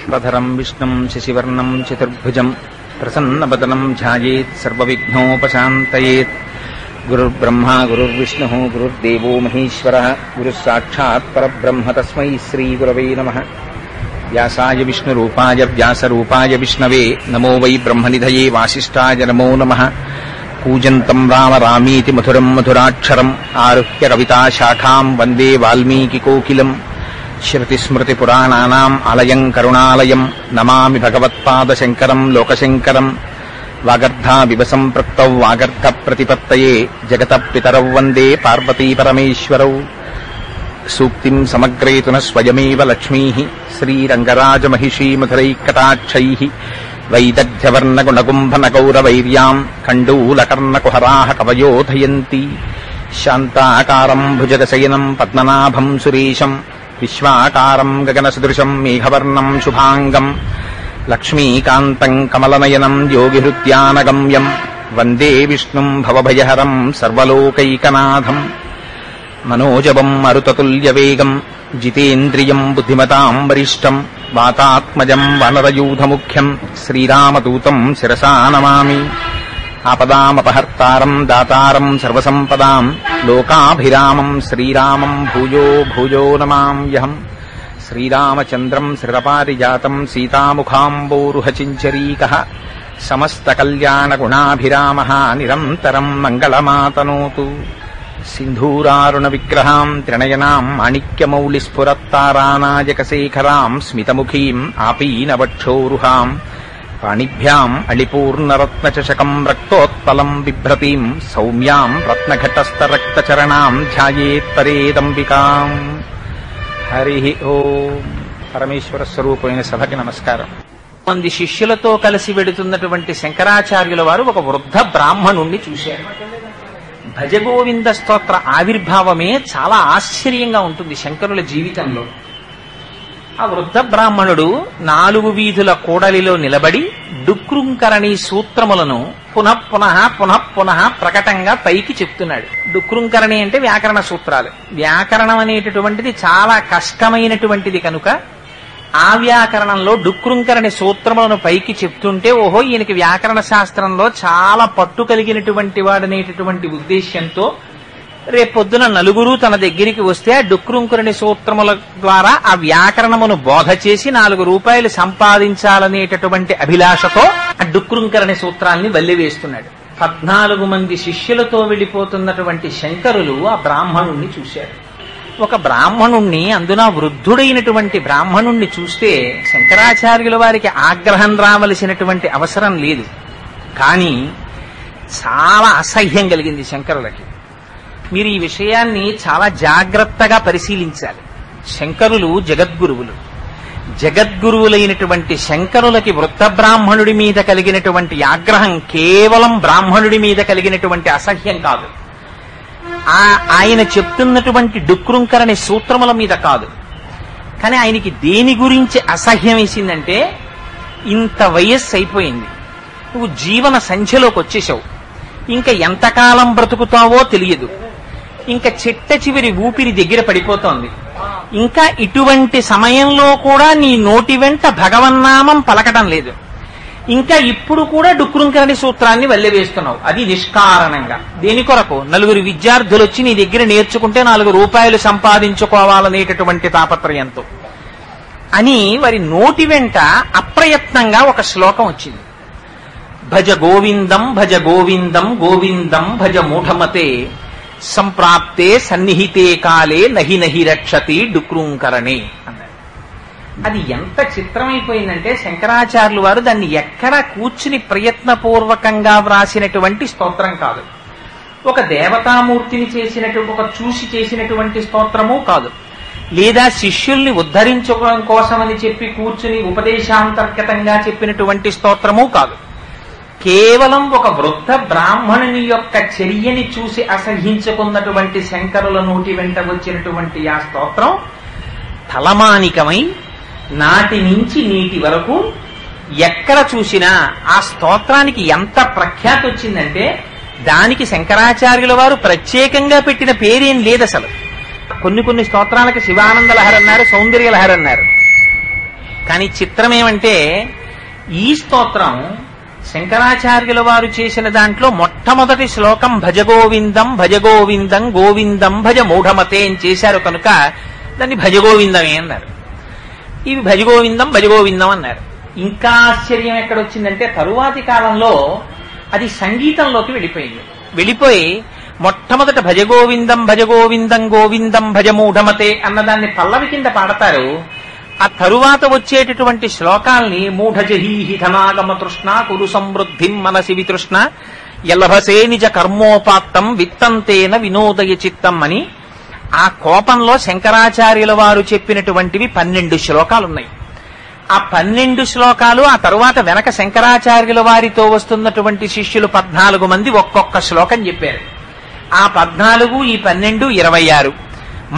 శుక్లాంబరధరం విష్ణుం శశివర్ణం చతుర్భుజం ప్రసన్నవదనం ధ్యాయేత్ సర్వవిఘ్నోపశాంతయేత్. గురుర్బ్రహ్మా గురుర్విష్ణుః గురుర్దేవో మహేశ్వరः గురుః సాక్షాత్ పరబ్రహ్మ తస్మై శ్రీగురవే నమః. వ్యాసాయ విష్ణురూపాయ వ్యాసరూపాయ విష్ణవే నమో వై బ్రహ్మనిధయే వాసిష్ఠాయ నమో నమః. కూజంతం రామ రామీతి మధురం మధురాక్షరం ఆరుహ్య కవితాశాఖాం వందే వాల్మీకికోకిలం. శ్రుతిస్మృతిపురాణానాం ఆలయం కరుణాలయం నమామి భగవత్పాదశంకరం లోకశంకరం. వాగర్ధావివ సంపృక్తౌ వాగర్ధ ప్రతిపత్తయే జగతః పితరౌ వందే పార్వతీపరమేశ్వరౌ. సూక్తిం సమగ్రేతున స్వయమేవ లక్ష్మీః శ్రీరంగరాజమహిషీ మధురైకటాక్షైః. వైదగ్ధ్యవర్ణగుణగుంభనగౌరవైర్యాం కండూలకర్ణకుహరాः కవయోధయంతి. శాంతాకారం భుజగశయనం పద్మనాభం సురేశం విశ్వాకారం గగనసదృశం మేఘవర్ణం శుభాంగం. లక్ష్మీకాంతం కమలనయనం యోగిహృత్యానగమ్యం వందే విష్ణుం భవభయహరం సర్వలోకైకనాథం. మనోజవం మరుతతుల్యవేగం జితేంద్రియం బుద్ధిమతాం వరిష్టం వాతాత్మజం వనరయూధముఖ్యం శ్రీరామదూతం శిరసా నమామి. ఆపదామపహర్తారం దాతారం సర్వసంపదాం లోకాభిరామం శ్రీరామం భూయో భూయో నమామ్యహం. శ్రీరామచంద్రం శ్రితపారిజాతం సీతాముఖాంబోరుహచించరీకః. సమస్తకల్యాణగుణాభిరామः నిరంతరం మంగళమాతనోతు. సింధూరారుణ విగ్రహాం త్రినయనాం మాణిక్యమౌళిస్ఫురత్తారానాయకశేఖరాం స్మితముఖీం ఆపీనవక్షోరుహాం. పాణిభ్యాం అళిపూర్ణరత్నచషకం రక్తోత్పలం బిభ్రతీం సౌమ్యాం రత్నఘటస్థరక్తచరణాం ధ్యాయేత్పరేదంబికాం. హరి ఓం. పరమేశ్వర స్వరూపమైన సభకి నమస్కారం. మంది శిష్యులతో కలిసి వెడుతున్నటువంటి శంకరాచార్యుల వారు ఒక వృద్ధ బ్రాహ్మణుణ్ణి చూశారు. భజగోవింద స్తోత్ర ఆవిర్భావమే చాలా ఆశ్చర్యంగా ఉంటుంది శంకరుల జీవితంలో. ఆ వృద్ధ బ్రాహ్మణుడు 4 వీధుల కూడలిలో నిలబడి డుక్రుంకరణి సూత్రములను పునః ప్రకటంగా పైకి చెప్తున్నాడు. డుక్రుంకరణి అంటే వ్యాకరణ సూత్రాలు. వ్యాకరణం అనేటటువంటిది చాలా కష్టమైనటువంటిది కనుక ఆ వ్యాకరణంలో డుక్రుంకరణి సూత్రములను పైకి చెప్తుంటే ఓహో ఈయనకి వ్యాకరణ శాస్త్రంలో చాలా పట్టు కలిగినటువంటి వాడనేటటువంటి ఉద్దేశ్యంతో రేపొద్దున నలుగురు తన దగ్గరికి వస్తే ఆ డుక్రుంకరణి సూత్రముల ద్వారా ఆ వ్యాకరణమును బోధ చేసి 4 రూపాయలు సంపాదించాలనేటటువంటి అభిలాషతో ఆ డుక్రుంకరణి సూత్రాల్ని వల్లివేస్తున్నాడు. 14 మంది శిష్యులతో వెళ్లిపోతున్నటువంటి శంకరులు ఆ బ్రాహ్మణుణ్ణి చూశారు. ఒక బ్రాహ్మణుణ్ణి, అందున వృద్ధుడైనటువంటి బ్రాహ్మణుణ్ణి చూస్తే శంకరాచార్యుల వారికి ఆగ్రహం రావలసినటువంటి అవసరం లేదు. కానీ చాలా అసహ్యం కలిగింది శంకరులకి. మీరు ఈ విషయాన్ని చాలా జాగ్రత్తగా పరిశీలించాలి. శంకరులు జగద్గురువులు. జగద్గురువులైనటువంటి శంకరులకి వృద్ధ బ్రాహ్మణుడి మీద కలిగినటువంటి ఆగ్రహం కేవలం బ్రాహ్మణుడి మీద కలిగినటువంటి అసహ్యం కాదు. ఆయన చెప్తున్నటువంటి డుక్రుంకరణి సూత్రముల మీద కాదు. కానీ ఆయనకి దేని గురించి అసహ్యం వేసిందంటే, ఇంత వయస్సు అయిపోయింది, నువ్వు జీవన సంధ్యలోకి వచ్చేసావు, ఇంకా ఎంతకాలం బ్రతుకుతావో తెలియదు, ఇంకా చిట్ట చివరి ఊపిరి దగ్గర పడిపోతోంది, ఇంకా ఇటువంటి సమయంలో కూడా నీ నోటి వెంట భగవన్నామం పలకటం లేదు, ఇంకా ఇప్పుడు కూడా డుక్రుంకరణి సూత్రాన్ని వల్లెవేస్తున్నావు, అది నిష్కారణంగా. దేని కొరకు? 4 విద్యార్థులు వచ్చి నీ దగ్గర నేర్చుకుంటే 4 రూపాయలు సంపాదించుకోవాలనేటటువంటి తాపత్రయంతో అని వారి నోటి వెంట అప్రయత్నంగా ఒక శ్లోకం వచ్చింది. భజ గోవిందం భజ గోవిందం గోవిందం భజ మూఢమతే సంప్రాప్తే సన్నిహితే కాలే నహి నహి రక్షతి డుక్రుంకరణే అన్నారు. అది ఎంత చిత్రమైపోయిందంటే శంకరాచార్యులు వారు దాన్ని ఎక్కడ కూర్చుని ప్రయత్నపూర్వకంగా వ్రాసినటువంటి స్తోత్రం కాదు, ఒక దేవతామూర్తిని చూసి చేసినటువంటి స్తోత్రము కాదు, లేదా శిష్యుల్ని ఉద్ధరించుకోవడం కోసమని చెప్పి కూర్చుని ఉపదేశాంతర్గతంగా చెప్పినటువంటి స్తోత్రము కాదు. కేవలం ఒక వృద్ధ బ్రాహ్మణుని యొక్క చర్యని చూసి అసహించుకున్నటువంటి శంకరుల నోటి వెంట వచ్చినటువంటి ఆ స్తోత్రం తలమానికమై నాటి నుంచి నీటి వరకు ఎక్కడ చూసినా ఆ స్తోత్రానికి ఎంత ప్రఖ్యాతి వచ్చిందంటే దానికి శంకరాచార్యుల వారు ప్రత్యేకంగా పెట్టిన పేరేం లేదు అసలు. కొన్ని స్తోత్రాలకు శివానంద లహరి అన్నారు, సౌందర్య లహరి అన్నారు. కానీ చిత్రం ఏమంటే ఈ స్తోత్రం శంకరాచార్యుల వారు చేసిన దాంట్లో మొట్టమొదటి శ్లోకం భజగోవిందం భజగోవిందం గోవిందం భజ మూఢమతే అని చేశారు కనుక దాన్ని భజగోవిందమే అన్నారు. ఇవి భజగోవిందం భజగోవిందం అన్నారు. ఇంకా ఆశ్చర్యం ఎక్కడొచ్చిందంటే తరువాతి కాలంలో అది సంగీతంలోకి వెళ్ళిపోయి మొట్టమొదట భజగోవిందం భజగోవిందం గోవిందం భజమూఢమతే అన్నదాన్ని పల్లవి కింద పాడతారు. ఆ తరువాత వచ్చేటటువంటి శ్లోకాల్ని మూఢజహీహి ధనాగమ తృష్ణ కురు సమృద్ధిం మనసి వితృష్ణ యలభసే నిజ కర్మోపాత్తం విత్తంతేన వినోదయ చిత్తం అని ఆ కోపంలో శంకరాచార్యుల వారు చెప్పినటువంటివి 12 శ్లోకాలున్నాయి. ఆ 12 శ్లోకాలు ఆ తరువాత వెనక శంకరాచార్యుల వారితో వస్తున్నటువంటి శిష్యులు 14 మంది ఒక్కొక్క శ్లోకం చెప్పారు. ఆ 14 ఈ 12 26.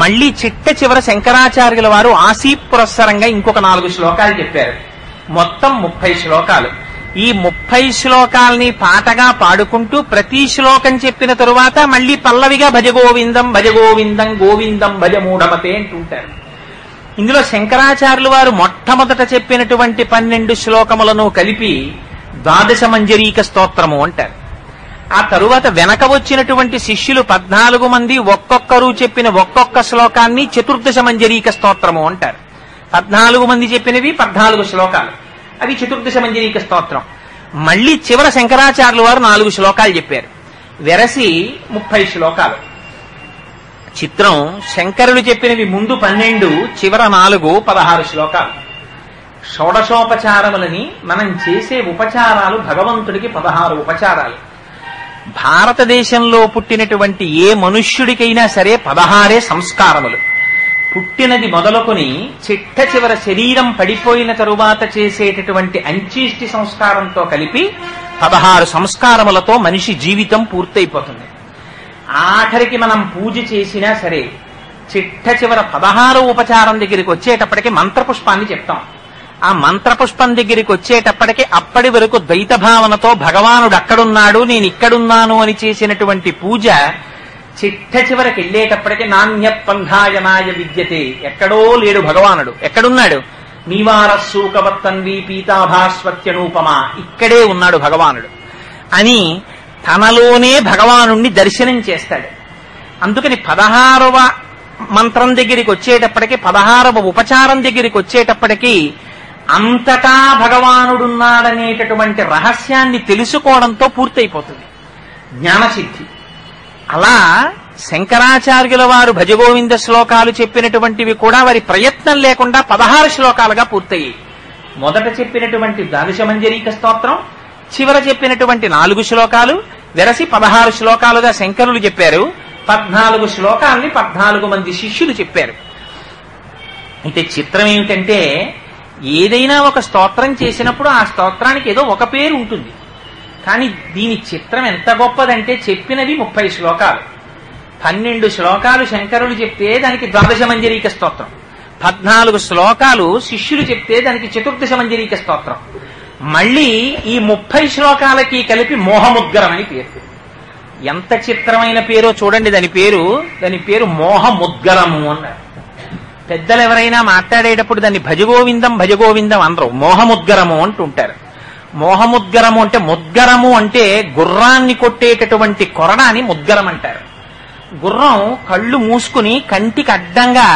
మళ్లీ చిట్ట చివర శంకరాచార్యుల వారు ఆసీ పురస్సరంగా ఇంకొక 4 శ్లోకాలు చెప్పారు. మొత్తం 30 శ్లోకాలు. ఈ 30 శ్లోకాల్ని పాటగా పాడుకుంటూ ప్రతి శ్లోకం చెప్పిన తరువాత మళ్లీ పల్లవిగా భజగోవిందం భజగోవిందం గోవిందం భజమూఢమతే అంటుంటారు. ఇందులో శంకరాచార్యుల వారు మొట్టమొదట చెప్పినటువంటి 12 శ్లోకములను కలిపి ద్వాదశ మంజరీక స్తోత్రము అంటారు. ఆ తరువాత వెనక వచ్చినటువంటి శిష్యులు 14 మంది ఒక్కొక్కరు చెప్పిన ఒక్కొక్క శ్లోకాన్ని చతుర్దశ మంజరీక స్తోత్రము అంటారు. 14 మంది చెప్పినవి 14 శ్లోకాలు, అవి చతుర్దశ మంజరీక స్తోత్రం. మళ్లీ చివర శంకరాచార్యుల వారు 4 శ్లోకాలు చెప్పారు. వెరసి 30 శ్లోకాలు. చిత్రం శంకరులు చెప్పినవి ముందు 12, చివర 4, 16 శ్లోకాలు. షోడశోపచారములని మనం చేసే ఉపచారాలు భగవంతుడికి 16 ఉపచారాలు. భారతదేశంలో పుట్టినటువంటి ఏ మనుష్యుడికైనా సరే 16 సంస్కారములు. పుట్టినది మొదలుకొని చిట్ట చివర శరీరం పడిపోయిన తరువాత చేసేటటువంటి అంచీష్టి సంస్కారంతో కలిపి 16 సంస్కారములతో మనిషి జీవితం పూర్తయిపోతుంది. ఆఖరికి మనం పూజ చేసినా సరే చిట్ట చివర 16 ఉపచారం దగ్గరికి వచ్చేటప్పటికి మంత్రపుష్పాన్ని చెప్తాం. ఆ మంత్రపుష్పం దగ్గరికి వచ్చేటప్పటికి అప్పటి వరకు ద్వైత భావనతో భగవానుడు అక్కడున్నాడు నేను ఇక్కడున్నాను అని చేసినటువంటి పూజ చిట్ట చివరికి వెళ్ళేటప్పటికి నాణ్య పంధాయనాయ విద్యతే, ఎక్కడో లేడు భగవానుడు, ఎక్కడున్నాడు? నీవారస్సూకవత్తన్వి పీతాభాస్వత్యనూపమా, ఇక్కడే ఉన్నాడు భగవానుడు అని తనలోనే భగవానుణ్ణి దర్శనం చేస్తాడు. అందుకని 16వ మంత్రం దగ్గరికి వచ్చేటప్పటికి 16వ ఉపచారం దగ్గరికి వచ్చేటప్పటికి అంతటా భగవానుడున్నాడనేటటువంటి రహస్యాన్ని తెలుసుకోవడంతో పూర్తయిపోతుంది జ్ఞానసిద్ధి. అలా శంకరాచార్యుల వారు భజగోవింద శ్లోకాలు చెప్పినటువంటివి కూడా వారి ప్రయత్నం లేకుండా 16 శ్లోకాలుగా పూర్తయ్యాయి. మొదట చెప్పినటువంటి ద్వాదశ మంజరీక స్తోత్రం, చివర చెప్పినటువంటి 4 శ్లోకాలు వెరసి 16 శ్లోకాలుగా శంకరులు చెప్పారు. 14 శ్లోకాల్ని 14 మంది శిష్యులు చెప్పారు. అయితే చిత్రం ఏమిటంటే ఏదైనా ఒక స్తోత్రం చేసినప్పుడు ఆ స్తోత్రానికి ఏదో ఒక పేరు ఉంటుంది. కానీ దీని చిత్రం ఎంత గొప్పదంటే చెప్పినవి 30 శ్లోకాలు, 12 శ్లోకాలు శంకరులు చెప్తే దానికి ద్వాదశ మంజరీక స్తోత్రం, 14 శ్లోకాలు శిష్యులు చెప్తే దానికి చతుర్దశ మంజరీక స్తోత్రం. మళ్లీ ఈ 30 శ్లోకాలకి కలిపి మోహముద్గరం అని పేరు. ఎంత చిత్రమైన పేరో చూడండి. దాని పేరు మోహముద్గరము అన్నారు. పెద్దలు ఎవరైనా మాట్లాడేటప్పుడు దాన్ని భజగోవిందం భజగోవిందం అనరు, మోహముద్గరము అంటుంటారు. మోహముద్గరము అంటే ముద్గరము అంటే గుర్రాన్ని కొట్టేటటువంటి కొరడాని ముద్గరం అంటారు. గుర్రం కళ్ళు మూసుకుని కంటికి అడ్డంగా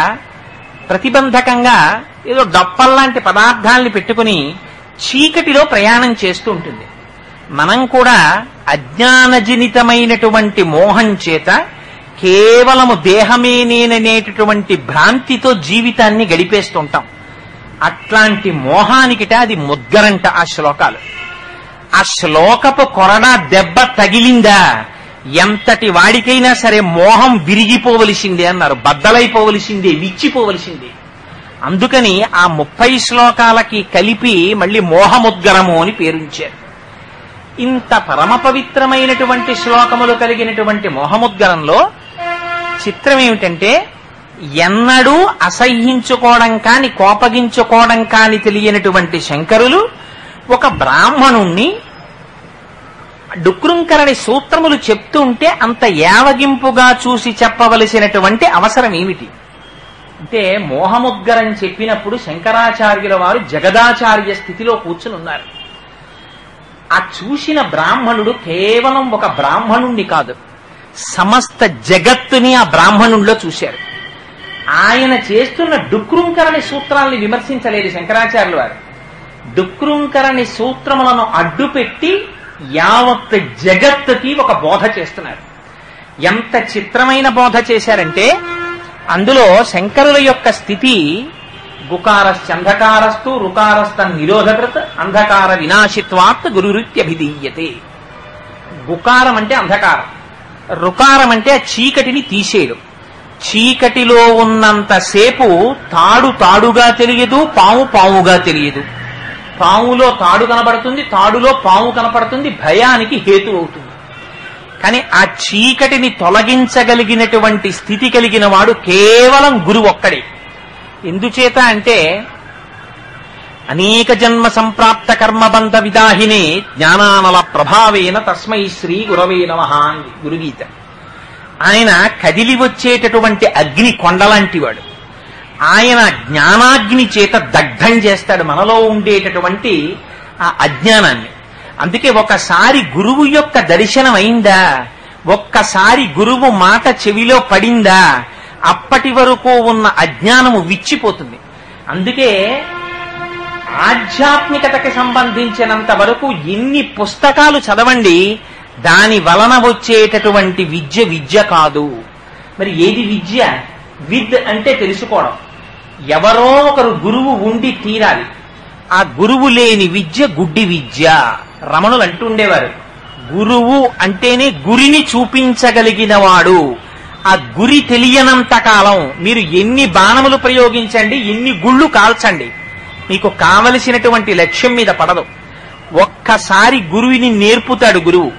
ప్రతిబంధకంగా ఏదో డప్పల్లాంటి పదార్థాలని పెట్టుకుని చీకటిలో ప్రయాణం చేస్తూ ఉంటుంది. మనం కూడా అజ్ఞానజనితమైనటువంటి మోహం చేత కేవలము దేహమే నేననేటటువంటి భ్రాంతితో జీవితాన్ని గడిపేస్తుంటాం. అట్లాంటి మోహానికిట అది ముద్గరంట ఆ శ్లోకాలు. ఆ శ్లోకపు కొరడా దెబ్బ తగిలిందా ఎంతటి వాడికైనా సరే మోహం విరిగిపోవలసిందే అన్నారు, బద్దలైపోవలసిందే, విచ్చిపోవలసిందే. అందుకని ఆ 30 శ్లోకాలకి కలిపి మళ్ళీ మోహముద్గరము అని పేరుంచారు. ఇంత పరమ పవిత్రమైనటువంటి శ్లోకములు కలిగినటువంటి మోహముద్గరంలో చిత్రం ఏమిటంటే ఎన్నడూ అసహ్యించుకోవడం కాని కోపగించుకోవడం కాని తెలియనటువంటి శంకరులు ఒక బ్రాహ్మణుణ్ణి డుక్రుంకరణి సూత్రములు చెప్తూ ఉంటే అంత యావగింపుగా చూసి చెప్పవలసినటువంటి అవసరం ఏమిటి? అంటే మోహముద్గరం చెప్పినప్పుడు శంకరాచార్యుల వారు జగదాచార్య స్థితిలో కూర్చుని ఉన్నారు. ఆ చూసిన బ్రాహ్మణుడు కేవలం ఒక బ్రాహ్మణుణ్ణి కాదు, సమస్త జగత్తుని ఆ బ్రాహ్మణుడిలో చూశారు. ఆయన చేస్తున్న డుక్రుంకరణి సూత్రాల్ని విమర్శించలేదు శంకరాచార్యుల వారు. డుక్రుంకరణి సూత్రములను అడ్డుపెట్టి యావత్ జగత్తుకి ఒక బోధ చేస్తున్నారు. ఎంత చిత్రమైన బోధ చేశారంటే అందులో శంకరుల యొక్క స్థితి గుకారశ్చంధకారస్తు రుకారస్థ నిరోధకృత్ అంధకార వినాశిత్వాత్ గురురిత్యభిధీయతే. గుకారం అంటే అంధకారం, రుకారం అంటే ఆ చీకటిని తీసేయడం. చీకటిలో ఉన్నంతసేపు తాడు తాడుగా తెలియదు, పాము పాముగా తెలియదు. పాములో తాడు కనపడుతుంది, తాడులో పాము కనపడుతుంది, భయానికి హేతు అవుతుంది. కానీ ఆ చీకటిని తొలగించగలిగినటువంటి స్థితి కలిగిన వాడు కేవలం గురువు ఒక్కడే. ఎందుచేత అంటే అనేక జన్మ సంప్రాప్త కర్మబంధ విదాహినే జ్ఞానానల ప్రభావేన తస్మై శ్రీ గురవే నమః అంది గురుగీత. ఆయన కదిలి వచ్చేటటువంటి అగ్ని కొండలాంటి వాడు. ఆయన జ్ఞానాగ్ని చేత దగ్ధం చేస్తాడు మనలో ఉండేటటువంటి ఆ అజ్ఞానాన్ని. అందుకే ఒకసారి గురువు యొక్క దర్శనం అయిందా, ఒక్కసారి గురువు మాట చెవిలో పడిందా, అప్పటి వరకు ఉన్న అజ్ఞానము విచ్చిపోతుంది. అందుకే ఆధ్యాత్మికతకి సంబంధించినంత వరకు ఎన్ని పుస్తకాలు చదవండి, దాని వలన వచ్చేటటువంటి విద్య విద్య కాదు. మరి ఏది విద్య? విద్ అంటే తెలుసుకోవడం. ఎవరో ఒకరు గురువు ఉండి తీరాలి. ఆ గురువు లేని విద్య గుడ్డి విద్య. రమణులు అంటుండేవారు, గురువు అంటేనే గురిని చూపించగలిగిన వాడు. ఆ గురి తెలియనంత కాలం మీరు ఎన్ని బాణములు ప్రయోగించండి, ఎన్ని గుళ్ళు కాల్చండి, మీకు కావలసినటువంటి లక్ష్యం మీద పడదు. ఒక్కసారి గురువుని నేర్పుతాడు గురువు.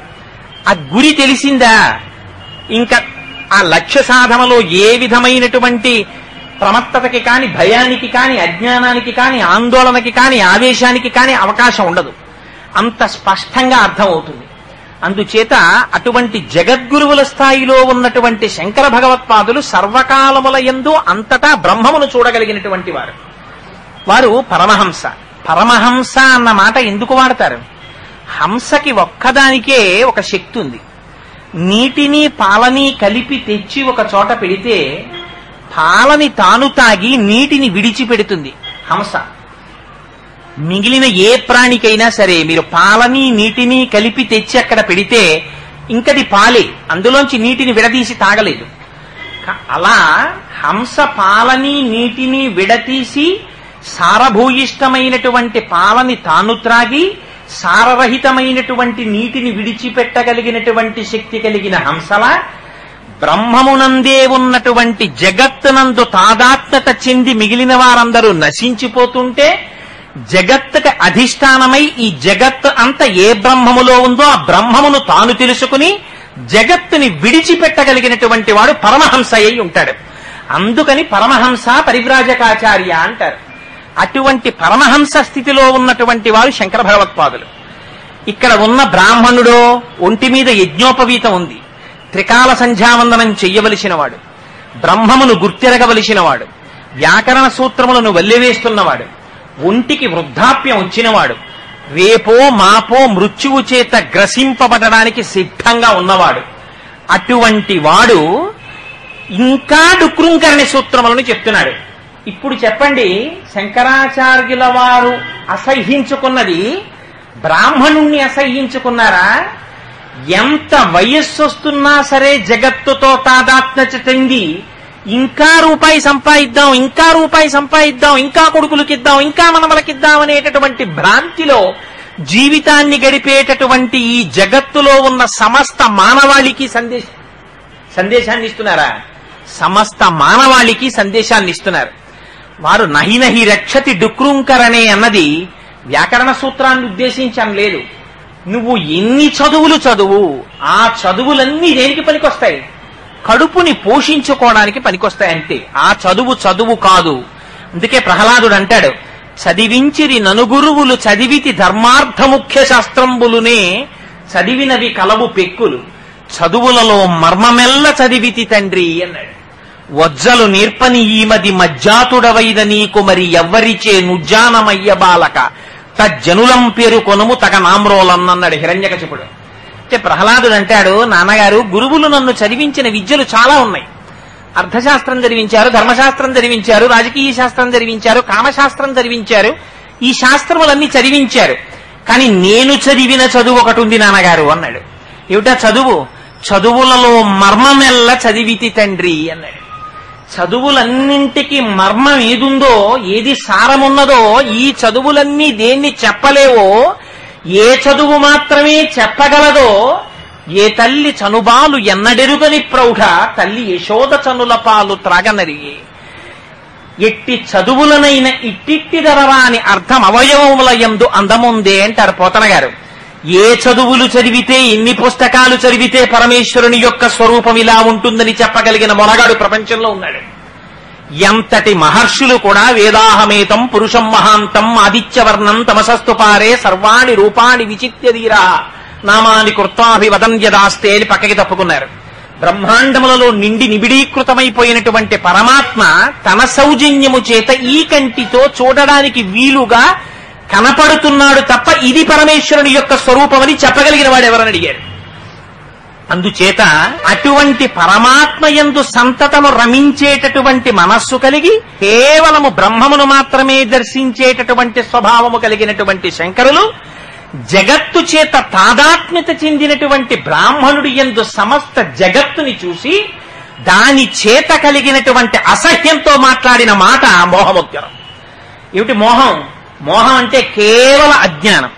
ఆ గురి తెలిసిందా, ఇంకా ఆ లక్ష్య సాధనలో ఏ విధమైనటువంటి ప్రమత్తతకి కాని, భయానికి కాని, అజ్ఞానానికి కాని, ఆందోళనకి కాని, ఆవేశానికి కాని అవకాశం ఉండదు. అంత స్పష్టంగా అర్థమవుతుంది. అందుచేత అటువంటి జగద్గురువుల స్థాయిలో ఉన్నటువంటి శంకర భగవత్పాదులు సర్వకాలముల యందు అంతటా బ్రహ్మమును చూడగలిగినటువంటి వారు. వారు పరమహంస. పరమహంస అన్న మాట ఎందుకు వాడతారు? హంసకి ఒక్కదానికే ఒక శక్తి ఉంది. నీటిని పాలని కలిపి తెచ్చి ఒక చోట పెడితే పాలని తాను తాగి నీటిని విడిచిపెడుతుంది హంస. మిగిలిన ఏ ప్రాణికైనా సరే మీరు పాలని నీటిని కలిపి తెచ్చి అక్కడ పెడితే ఇంకది పాలే, అందులోంచి నీటిని విడదీసి తాగలేదు. అలా హంస పాలని నీటిని విడతీసి సారభూయిష్టమైనటువంటి పాలని తాను త్రాగి సారరహితమైనటువంటి నీటిని విడిచిపెట్టగలిగినటువంటి శక్తి కలిగిన హంసలా బ్రహ్మమునందే ఉన్నటువంటి జగత్తునందు తాదాత్మ్యత చెంది మిగిలిన వారందరూ నశించిపోతుంటే జగత్తుకి అధిష్టానమై ఈ జగత్తు అంత ఏ బ్రహ్మములో ఉందో ఆ బ్రహ్మమును తాను తెలుసుకుని జగత్తుని విడిచిపెట్టగలిగినటువంటి వాడు పరమహంస అయి ఉంటాడు. అందుకని పరమహంస పరివ్రాజకాచార్య అంటారు. అటువంటి పరమహంస స్థితిలో ఉన్నటువంటి వారు శంకర భగవత్పాదులు. ఇక్కడ ఉన్న బ్రాహ్మణుడో ఒంటి మీద యజ్ఞోపవీతం ఉంది, త్రికాల సంధ్యావందనం చెయ్యవలసిన వాడు, బ్రహ్మమును గుర్తెరగవలసిన వాడు, వ్యాకరణ సూత్రములను వల్లివేస్తున్నవాడు, ఒంటికి వృద్ధాప్యం వచ్చినవాడు, రేపో మాపో మృత్యువు చేత గ్రసింపబడడానికి సిద్ధంగా ఉన్నవాడు. అటువంటి వాడు ఇంకా డుక్రుంకరణి సూత్రములను చెప్తున్నాడు. ఇప్పుడు చెప్పండి, శంకరాచార్యుల వారు అసహ్యించుకున్నది బ్రాహ్మణుణ్ణి అసహ్యించుకున్నారా? ఎంత వయస్సు వస్తున్నా సరే జగత్తుతో తాదాత్మ్యత చెంది ఇంకా రూపాయి సంపాదిద్దాం, ఇంకా రూపాయి సంపాదిద్దాం, ఇంకా కొడుకులకిద్దాం, ఇంకా మనమలకిద్దాం అనేటటువంటి భ్రాంతిలో జీవితాన్ని గడిపేటటువంటి ఈ జగత్తులో ఉన్న సమస్త మానవాళికి సందేశాన్ని ఇస్తున్నారా? సమస్త మానవాళికి సందేశాన్ని ఇస్తున్నారు. వారు నహి నహి రక్షతి డుక్రుంకరణే అన్నది వ్యాకరణ సూత్రాన్ని ఉద్దేశించడం లేదు. నువ్వు ఎన్ని చదువులు చదువు, ఆ చదువులన్నీ దేనికి పనికొస్తాయి? కడుపుని పోషించుకోవడానికి పనికొస్తాయంటే ఆ చదువు చదువు కాదు. అందుకే ప్రహ్లాదుడు అంటాడు, చదివించిరి ననుగురువులు చదివితి ధర్మార్థ ముఖ్య శాస్త్రంబులునే చదివినవి కలవు పెక్కులు చదువులలో మర్మమెల్ల చదివితి తండ్రి అన్నాడు. వజ్జలు నేర్పని ఈమది మజ్జాతుడవైద నీకు మరి ఎవ్వరిచే నుజ్జానమయ్య బాలక తజ్జనులం పేరు కొనుము తగ నామ్రోలన్నన్నాడు హిరణ్యకశిపుడు. అంటే ప్రహ్లాదుడు అంటాడు, నాన్నగారు గురువులు నన్ను చదివించిన విద్యలు చాలా ఉన్నాయి. అర్థశాస్త్రం చదివించారు, ధర్మశాస్త్రం చదివించారు, రాజకీయ శాస్త్రం చదివించారు, కామశాస్త్రం చదివించారు, ఈ శాస్త్రములన్నీ చదివించారు. కానీ నేను చదివిన చదువు ఒకటి ఉంది నాన్నగారు అన్నాడు. ఏమిటా చదువు? చదువులలో మర్మమెల్ల చదివితి తండ్రి అన్నాడు. చదువులన్నింటికి మర్మం ఏదుందో, ఏది సారమున్నదో, ఈ చదువులన్నీ దేన్ని చెప్పలేవో, ఏ చదువు మాత్రమే చెప్పగలదో, ఏ తల్లి చనుబాలు ఎన్నడెరుగని ప్రౌఢ తల్లి యశోద చనుల పాలు త్రాగనరిగే. ఎట్టి చదువులనైన ఇట్టిట్టి ధరవాని అర్థం అవయవముల యందు అందముందే అంటారు పోతన గారు. ఏ చదువులు చదివితే, ఎన్ని పుస్తకాలు చదివితే పరమేశ్వరుని యొక్క స్వరూపం ఇలా ఉంటుందని చెప్పగలిగిన మొనగాడు ప్రపంచంలో ఉన్నాడు. ఎంతటి మహర్షులు కూడా వేదాహమేతం పురుషం మహాంతం ఆదిత్యవర్ణం తమసస్తు పారే సర్వాణి రూపాణి విచిత్యధీరా నామాని కృత్వాభివదన్యదాస్తే అని పక్కకి తప్పుకున్నారు. బ్రహ్మాండములలో నిండి నిబిడీకృతమైపోయినటువంటి పరమాత్మ తన సౌజన్యము చేత ఈ కంటితో చూడడానికి వీలుగా కనపడుతున్నాడు తప్ప ఇది పరమేశ్వరుని యొక్క స్వరూపమని చెప్పగలిగిన వాడు ఎవరని అడిగారు. అందుచేత అటువంటి పరమాత్మ యందు సంతతము రమించేటటువంటి మనస్సు కలిగి కేవలము బ్రహ్మమును మాత్రమే దర్శించేటటువంటి స్వభావము కలిగినటువంటి శంకరులు జగత్తు చేత తాదాత్మ్యత చెందినటువంటి బ్రాహ్మణుడి యందు సమస్త జగత్తుని చూసి దాని చేత కలిగినటువంటి అసహ్యంతో మాట్లాడిన మాట మోహముద్గరం. ఏమిటి మోహం? మోహం అంటే కేవల అజ్ఞానం.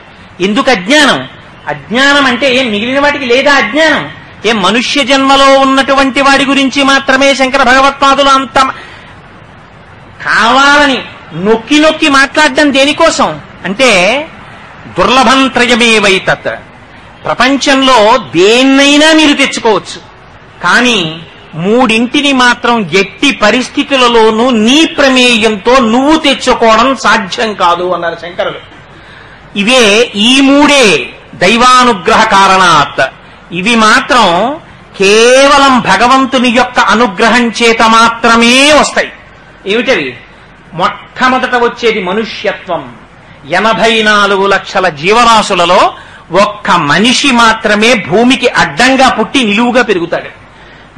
ఎందుకు అజ్ఞానం? అజ్ఞానం అంటే ఏం మిగిలిన వాటికి లేదా అజ్ఞానం? ఏం మనుష్య జన్మలో ఉన్నటువంటి వాడి గురించి మాత్రమే శంకర భగవత్పాదులు అంత కావాలని నొక్కి నొక్కి మాట్లాడడం దేనికోసం అంటే దుర్లభం త్రయమేవైతత్. ప్రపంచంలో దేన్నైనా మీరు తెచ్చుకోవచ్చు, కానీ మూడింటిని మాత్రం ఎట్టి పరిస్థితులలోనూ నీ ప్రమేయంతో నువ్వు తెచ్చుకోవడం సాధ్యం కాదు అన్నారు శంకరులు. ఇవే ఈ మూడే దైవానుగ్రహ కారణాత్. ఇవి మాత్రం కేవలం భగవంతుని యొక్క అనుగ్రహం చేత మాత్రమే వస్తాయి. ఏమిటవి? మొట్టమొదట వచ్చేది మనుష్యత్వం. 84 లక్షల జీవరాశులలో ఒక్క మనిషి మాత్రమే భూమికి అడ్డంగా పుట్టి నిలువుగా పెరుగుతాడు.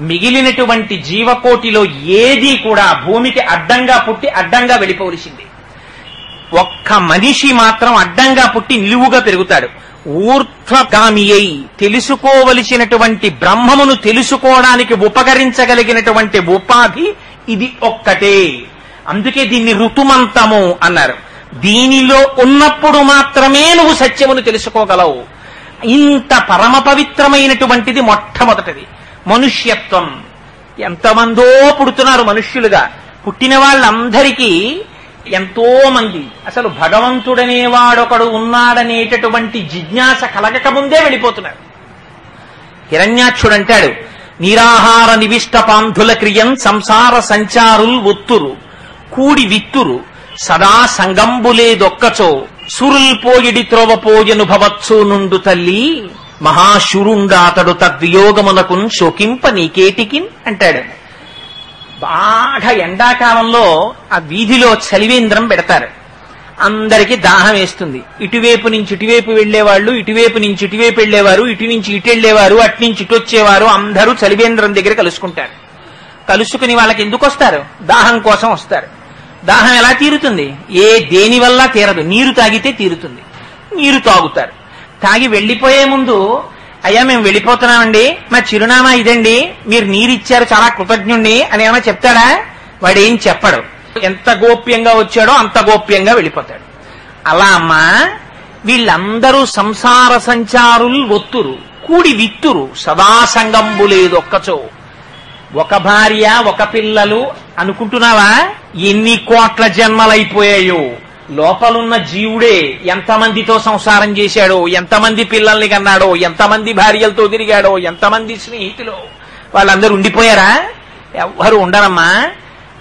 మిగిలినటువంటి జీవకోటిలో ఏది కూడా భూమికి అడ్డంగా పుట్టి అడ్డంగా వెళ్ళిపోవలసింది. ఒక్క మనిషి మాత్రం అడ్డంగా పుట్టి నిలువుగా పెరుగుతాడు. ఊర్ధ్వగామి అయి తెలుసుకోవలసినటువంటి బ్రహ్మమును తెలుసుకోవడానికి ఉపకరించగలిగినటువంటి ఉపాధి ఇది ఒక్కటే. అందుకే దీన్ని ఋతుమంతము అన్నారు. దీనిలో ఉన్నప్పుడు మాత్రమే నువ్వు సత్యమును తెలుసుకోగలవు. ఇంత పరమ పవిత్రమైనటువంటిది మొట్టమొదటిది మనుష్యత్వం. ఎంతమందో పుడుతున్నారు మనుష్యులుగా. పుట్టిన వాళ్ళందరికీ ఎంతో మంది అసలు భగవంతుడనేవాడొకడు ఉన్నాడనేటటువంటి జిజ్ఞాస కలగకముందే వెళ్ళిపోతున్నారు. హిరణ్యాక్షుడు అంటాడు, నిరాహార నివిష్ట పాంధుల క్రియం సంసార సంచారుల్ ఒత్తురు కూడి విత్తురు సదా సంగంబులేదొక్కచో సురుల్ పోయిడి త్రోవపోయను భవత్సు నుండు తల్లి మహాశురుండాతడు తద్వియోగమునకున్ శోకింప నీకేటికిన్ అంటాడు. బాగా ఎండాకాలంలో ఆ వీధిలో చలివేంద్రం పెడతారు. అందరికీ దాహం వేస్తుంది. ఇటువైపు నుంచి ఇటువైపు వెళ్లేవాళ్ళు, ఇటువైపు నుంచి ఇటువైపు వెళ్లేవారు, ఇటు నుంచి ఇటు వెళ్లేవారు, అటు నుంచి ఇటు వచ్చేవారు, అందరూ చలివేంద్రం దగ్గర కలుసుకుంటారు. కలుసుకుని వాళ్ళకి ఎందుకు వస్తారు? దాహం కోసం వస్తారు. దాహం ఎలా తీరుతుంది? దేని వల్ల తీరదు. నీరు తాగితే తీరుతుంది. నీరు తాగుతారు. తాగి వెళ్లిపోయే ముందు, అయ్యా మేము వెళ్ళిపోతున్నామండి, మా చిరునామా ఇదండి, మీరు నీరిచ్చారు, చాలా కృతజ్ఞుణ్ణి అని ఏమైనా చెప్తాడా? వాడేం చెప్పడు. ఎంత గోప్యంగా వచ్చాడో అంత గోప్యంగా వెళ్ళిపోతాడు. అలా అమ్మా వీళ్ళందరూ సంసార సంచారులు ఒత్తురు కూడి విత్తురు సదా సంగంబు లేదు ఒక్కచో. ఒక భార్య ఒక పిల్లలు అనుకుంటున్నావా? ఎన్ని కోట్ల జన్మలైపోయాయో. లోపలున్న జీవుడే ఎంతమందితో సంసారం చేశాడో, ఎంతమంది పిల్లల్ని కన్నాడో, ఎంతమంది భార్యలతో తిరిగాడో, ఎంతమంది స్నేహితులు. వాళ్ళందరూ ఉండిపోయారా? ఎవ్వరు ఉండరమ్మా.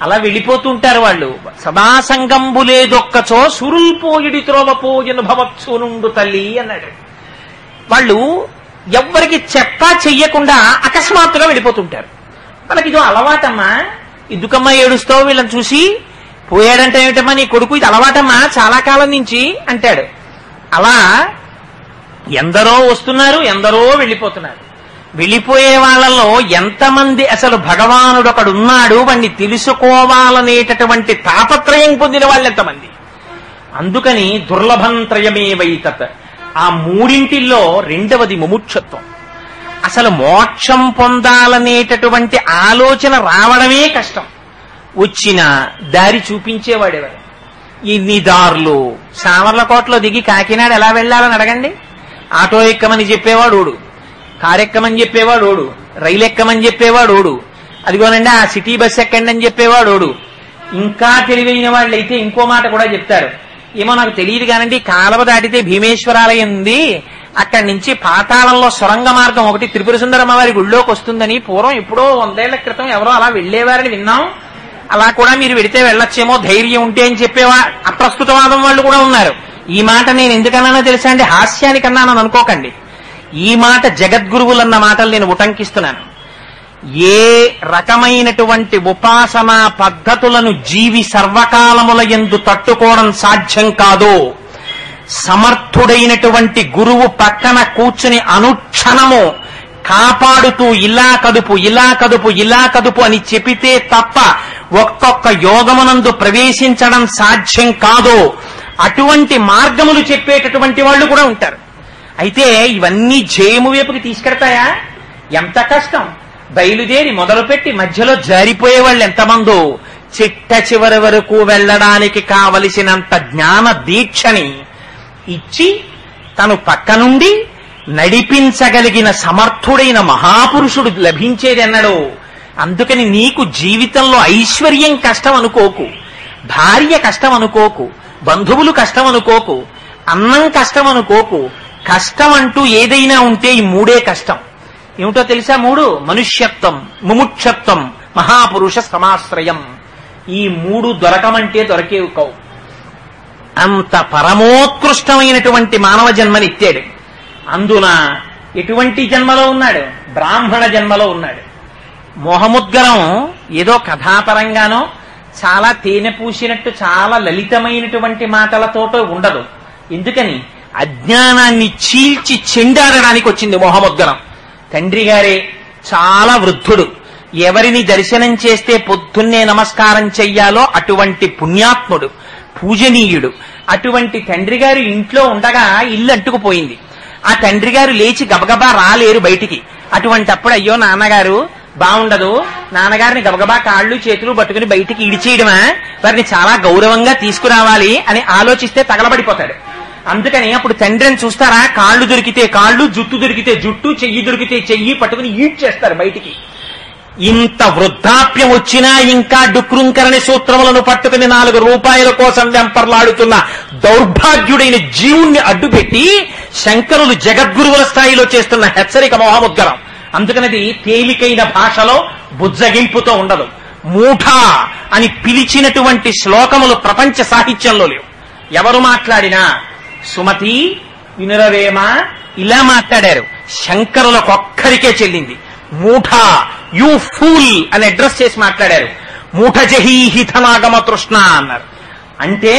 అలా వెళ్ళిపోతుంటారు వాళ్ళు. సదా సంగంబు లేదొక్కచో సురుల్ పోయిడి త్రోవపోయను భవత్సు నుండు తల్లి అన్నాడు. వాళ్ళు ఎవ్వరికి చెప్పా చెయ్యకుండా అకస్మాత్తుగా వెళ్ళిపోతుంటారు. మనకి ఇదో అలవాటమ్మా. ఎందుకమ్మా ఏడుస్తావు వీళ్ళని చూసి? పోయాడంటే ఏమిటమ్మా నీ కొడుకు, ఇది అలవాటమ్మా చాలా కాలం నుంచి అంటాడు. అలా ఎందరో వస్తున్నారు, ఎందరో వెళ్ళిపోతున్నారు. వెళ్ళిపోయే వాళ్ళలో ఎంతమంది అసలు భగవానుడు ఒకడున్నాడు వాణ్ణి తెలుసుకోవాలనేటటువంటి తాపత్రయం పొందిన వాళ్ళు ఎంతమంది? అందుకని దుర్లభం త్రయమే వైతత్. ఆ మూడింటిల్లో రెండవది ముముక్షత్వం. అసలు మోక్షం పొందాలనేటటువంటి ఆలోచన రావడమే కష్టం. వచ్చిన దారి చూపించేవాడెవరు? ఇన్ని దారులు. సామర్లకోటలో దిగి కాకినాడ ఎలా వెళ్ళాలని అడగండి. ఆటో ఎక్కమని చెప్పేవాడు ఓడు, కారు ఎక్కమని చెప్పేవాడు ఓడు, రైలు ఎక్కమని చెప్పేవాడు ఓడు, అదిగోనండి ఆ సిటీ బస్ ఎక్కండి అని చెప్పేవాడు ఓడు. ఇంకా తెలివైన వాళ్ళు అయితే ఇంకో మాట కూడా చెప్తారు. ఏమో నాకు తెలియదు కానండి, కాలువ దాటితే భీమేశ్వరాలయం ఉంది, అక్కడి నుంచి పాతాళంలో సొరంగ మార్గం ఒకటి త్రిపుర సుందరమ్మ వారి గుళ్ళోకి వస్తుందని పూర్వం ఎప్పుడో 100 ఏళ్ల క్రితం ఎవరో అలా వెళ్లేవారని విన్నాం. అలా కూడా మీరు వెడితే వెళ్ళొచ్చేమో ధైర్యం ఉంటే అని చెప్పేవా అప్రస్తుతవాదం వాళ్ళు కూడా ఉన్నారు. ఈ మాట నేను ఎందుకన్నానో తెలుసా అండి? హాస్యానికన్నానని అనుకోకండి. ఈ మాట జగద్గురువులన్న మాటలు నేను ఉటంకిస్తున్నాను. ఏ రకమైనటువంటి ఉపాసనా పద్ధతులను జీవి సర్వకాలముల యందు తట్టుకోవడం సాధ్యం కాదో, సమర్థుడైనటువంటి గురువు పక్కన కూర్చుని అనుక్షణము కాపాడుతూ ఇలా కదుపు ఇలా కదుపు ఇలా కదుపు అని చెబితే తప్ప ఒక్కొక్క యోగమునందు ప్రవేశించడం సాధ్యం కాదో అటువంటి మార్గములు చెప్పేటటువంటి వాళ్ళు కూడా ఉంటారు. అయితే ఇవన్నీ జయము వైపుకి తీసుకెడతాయా? ఎంత కష్టం. బయలుదేరి మొదలుపెట్టి మధ్యలో జారిపోయే వాళ్ళు ఎంతమందో. చిట్ట చివరి వరకు వెళ్ళడానికి కావలసినంత జ్ఞాన దీక్షని ఇచ్చి తను పక్క నుండి నడిపించగలిగిన సమర్థుడైన మహాపురుషుడు లభించేదెన్నడో. అందుకని నీకు జీవితంలో ఐశ్వర్యం కష్టం అనుకోకు, భార్య కష్టం అనుకోకు, బంధువులు కష్టం అనుకోకు, అన్నం కష్టం అనుకోకు. కష్టం అంటూ ఏదైనా ఉంటే ఈ మూడే కష్టం. ఏమిటో తెలుసా? 3: మనుష్యత్వం, ముముక్షత్వం, మహాపురుష సమాశ్రయం. ఈ 3 దొరకమంటే దొరకేవు కావు. అంత పరమోత్కృష్టమైనటువంటి మానవ జన్మనిచ్చాడు. అందున ఎటువంటి జన్మలో ఉన్నాడు? బ్రాహ్మణ జన్మలో ఉన్నాడు. మోహముద్గరం ఏదో కథాపరంగానో చాలా తేనె పూసినట్టు చాలా లలితమైనటువంటి మాటలతోటో ఉండదు. ఎందుకని? అజ్ఞానాన్ని చీల్చి చెండాడడానికి వచ్చింది మోహముద్గరం. తండ్రి గారే చాలా వృద్ధుడు, ఎవరిని దర్శనం చేస్తే పొద్దున్నే నమస్కారం చెయ్యాలో అటువంటి పుణ్యాత్ముడు, పూజనీయుడు. అటువంటి తండ్రి గారు ఇంట్లో ఉండగా ఇల్లు అంటుకుపోయింది. ఆ తండ్రి గారు లేచి గబగబా రాలేరు బయటికి. అటువంటప్పుడు అయ్యో నాన్నగారు బాగుండదు, నాన్నగారిని గబగబా కాళ్ళు చేతులు పట్టుకుని బయటికి ఇడిచేయడమా, వారిని చాలా గౌరవంగా తీసుకురావాలి అని ఆలోచిస్తే తగలబడిపోతాడు. అందుకని అప్పుడు తండ్రిని చూస్తారా, కాళ్ళు దొరికితే కాళ్ళు, జుట్టు దొరికితే జుట్టు, చెయ్యి దొరికితే చెయ్యి పట్టుకుని ఈడ్చేస్తారు బయటికి. ఇంత వృద్ధాప్యం వచ్చినా ఇంకా డుక్రుంకరణి సూత్రములను పట్టుకుని 4 రూపాయల కోసం వెంపర్లాడుతున్న దౌర్భాగ్యుడైన జీవుణ్ణి అడ్డుపెట్టి శంకరులు జగద్గురువుల స్థాయిలో చేస్తున్న హెచ్చరిక మోహముద్గరం. అందుకనది తేలికైన భాషలో బుజ్జగింపుతో ఉండదు. మూఢ అని పిలిచినటువంటి శ్లోకములు ప్రపంచ సాహిత్యంలో లేవు. ఎవరు మాట్లాడినా సుమతి వినురవేమ ఇలా మాట్లాడారు. శంకరులకొక్కరికే చెల్లింది. మూఢ, యూ ఫూల్ అని అడ్రస్ చేసి మాట్లాడారు. మూఢ జహీహితనాగమ తృష్ణ అన్నారు. అంటే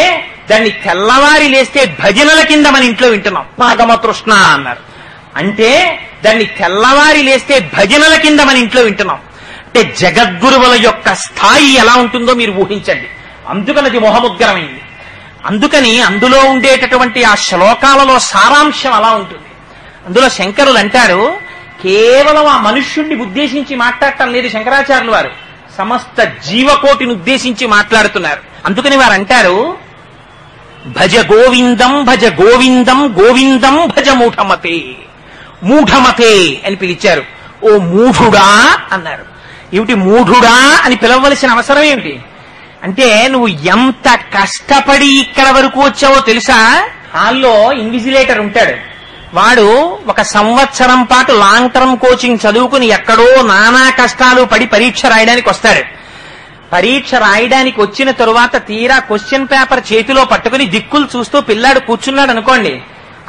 దాన్ని తెల్లవారి లేస్తే భజనల కింద మన ఇంట్లో వింటున్నాం. నాగమ తృష్ణ అన్నారు. అంటే దాన్ని తెల్లవారి లేస్తే భజనల కింద మన ఇంట్లో వింటున్నాం. అంటే జగద్గురువుల యొక్క స్థాయి ఎలా ఉంటుందో మీరు ఊహించండి. అందుకనది మోహముద్గరమైంది. అందుకని అందులో ఉండేటటువంటి ఆ శ్లోకాలలో సారాంశం అలా ఉంటుంది. అందులో శంకరులు అంటారు, కేవలం ఆ మనుష్యుణ్ణి ఉద్దేశించి మాట్లాడటం లేదు శంకరాచార్యులు వారు, సమస్త జీవకోటిని ఉద్దేశించి మాట్లాడుతున్నారు. అందుకని వారు అంటారు, భజ గోవిందం భజ గోవిందం గోవిందం భజ మూఢమతే. మూఢమతే అని పిలిచారు. ఓ మూఢుడా అన్నారు. ఏమిటి మూఢుడా అని పిలవలసిన అవసరం ఏమిటి? అంటే నువ్వు ఎంత కష్టపడి ఇక్కడ వరకు వచ్చావో తెలుసా? హాల్లో ఇన్విజిలేటర్ ఉంటాడు. వాడు 1 సంవత్సరం పాటు లాంగ్ టర్మ్ కోచింగ్ చదువుకుని ఎక్కడో నానా కష్టాలు పడి పరీక్ష రాయడానికి వస్తాడు. పరీక్ష రాయడానికి వచ్చిన తరువాత తీరా క్వశ్చన్ పేపర్ చేతిలో పట్టుకుని దిక్కులు చూస్తూ పిల్లాడు కూర్చున్నాడు అనుకోండి.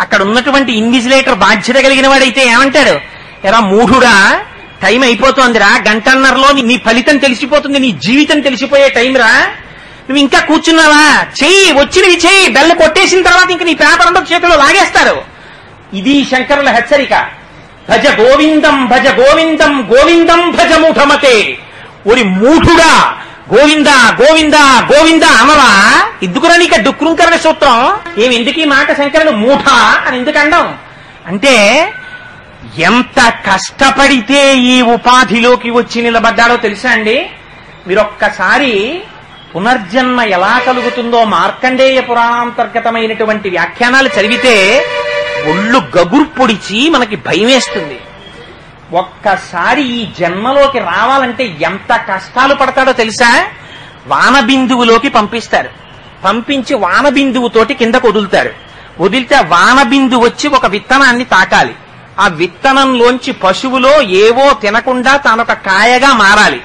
అక్కడ ఉన్నటువంటి ఇన్విజిలేటర్ బాధ్యత కలిగిన వాడైతే ఏమంటాడు? ఎరా మూఢుడా, టైం అయిపోతోందిరా, గంటన్నరలో నీ ఫలితం తెలిసిపోతుంది, నీ జీవితం తెలిసిపోయే టైం రా, నువ్వు ఇంకా కూర్చున్నావా, చెయ్యి, వచ్చినవి చెయ్యి, బెల్ల కొట్టేసిన తర్వాత ఇంక నీ పేపర్ అంతా చేతిలో లాగేస్తారు. ఇది శంకరుల హెచ్చరిక. భజ గోవిందం భజ గోవిందం గోవిందం భజ మూఢమతే. ఒరి మూఢుడా, గోవింద గోవింద గోవింద అనవా? ఎందుకురా నీకు డుక్రుంకరణ సూత్రం? ఎందుకు ఈ మాట శంకరుడు మూఢ అని ఎందుకు అండం అంటే, ఎంత కష్టపడితే ఈ ఉపాధిలోకి వచ్చి నిలబడ్డాడో తెలుసా అండి? మీరొక్కసారి పునర్జన్మ ఎలా కలుగుతుందో మార్కండేయ పురాణాంతర్గతమైనటువంటి వ్యాఖ్యానాలు చదివితే ఒళ్ళు గగురు పొడిచి మనకి భయం వేస్తుంది. ఒక్కసారి ఈ జన్మలోకి రావాలంటే ఎంత కష్టాలు పడతాడో తెలుసా? వానబిందువులోకి పంపిస్తారు, పంపించి వానబిందువుతోటి కిందకు వదులుతారు. వదిలితే వానబిందు వచ్చి ఒక విత్తనాన్ని తాకాలి. ఆ విత్తనంలోంచి పశువులో ఏవో తినకుండా తానొక కాయగా మారాలి.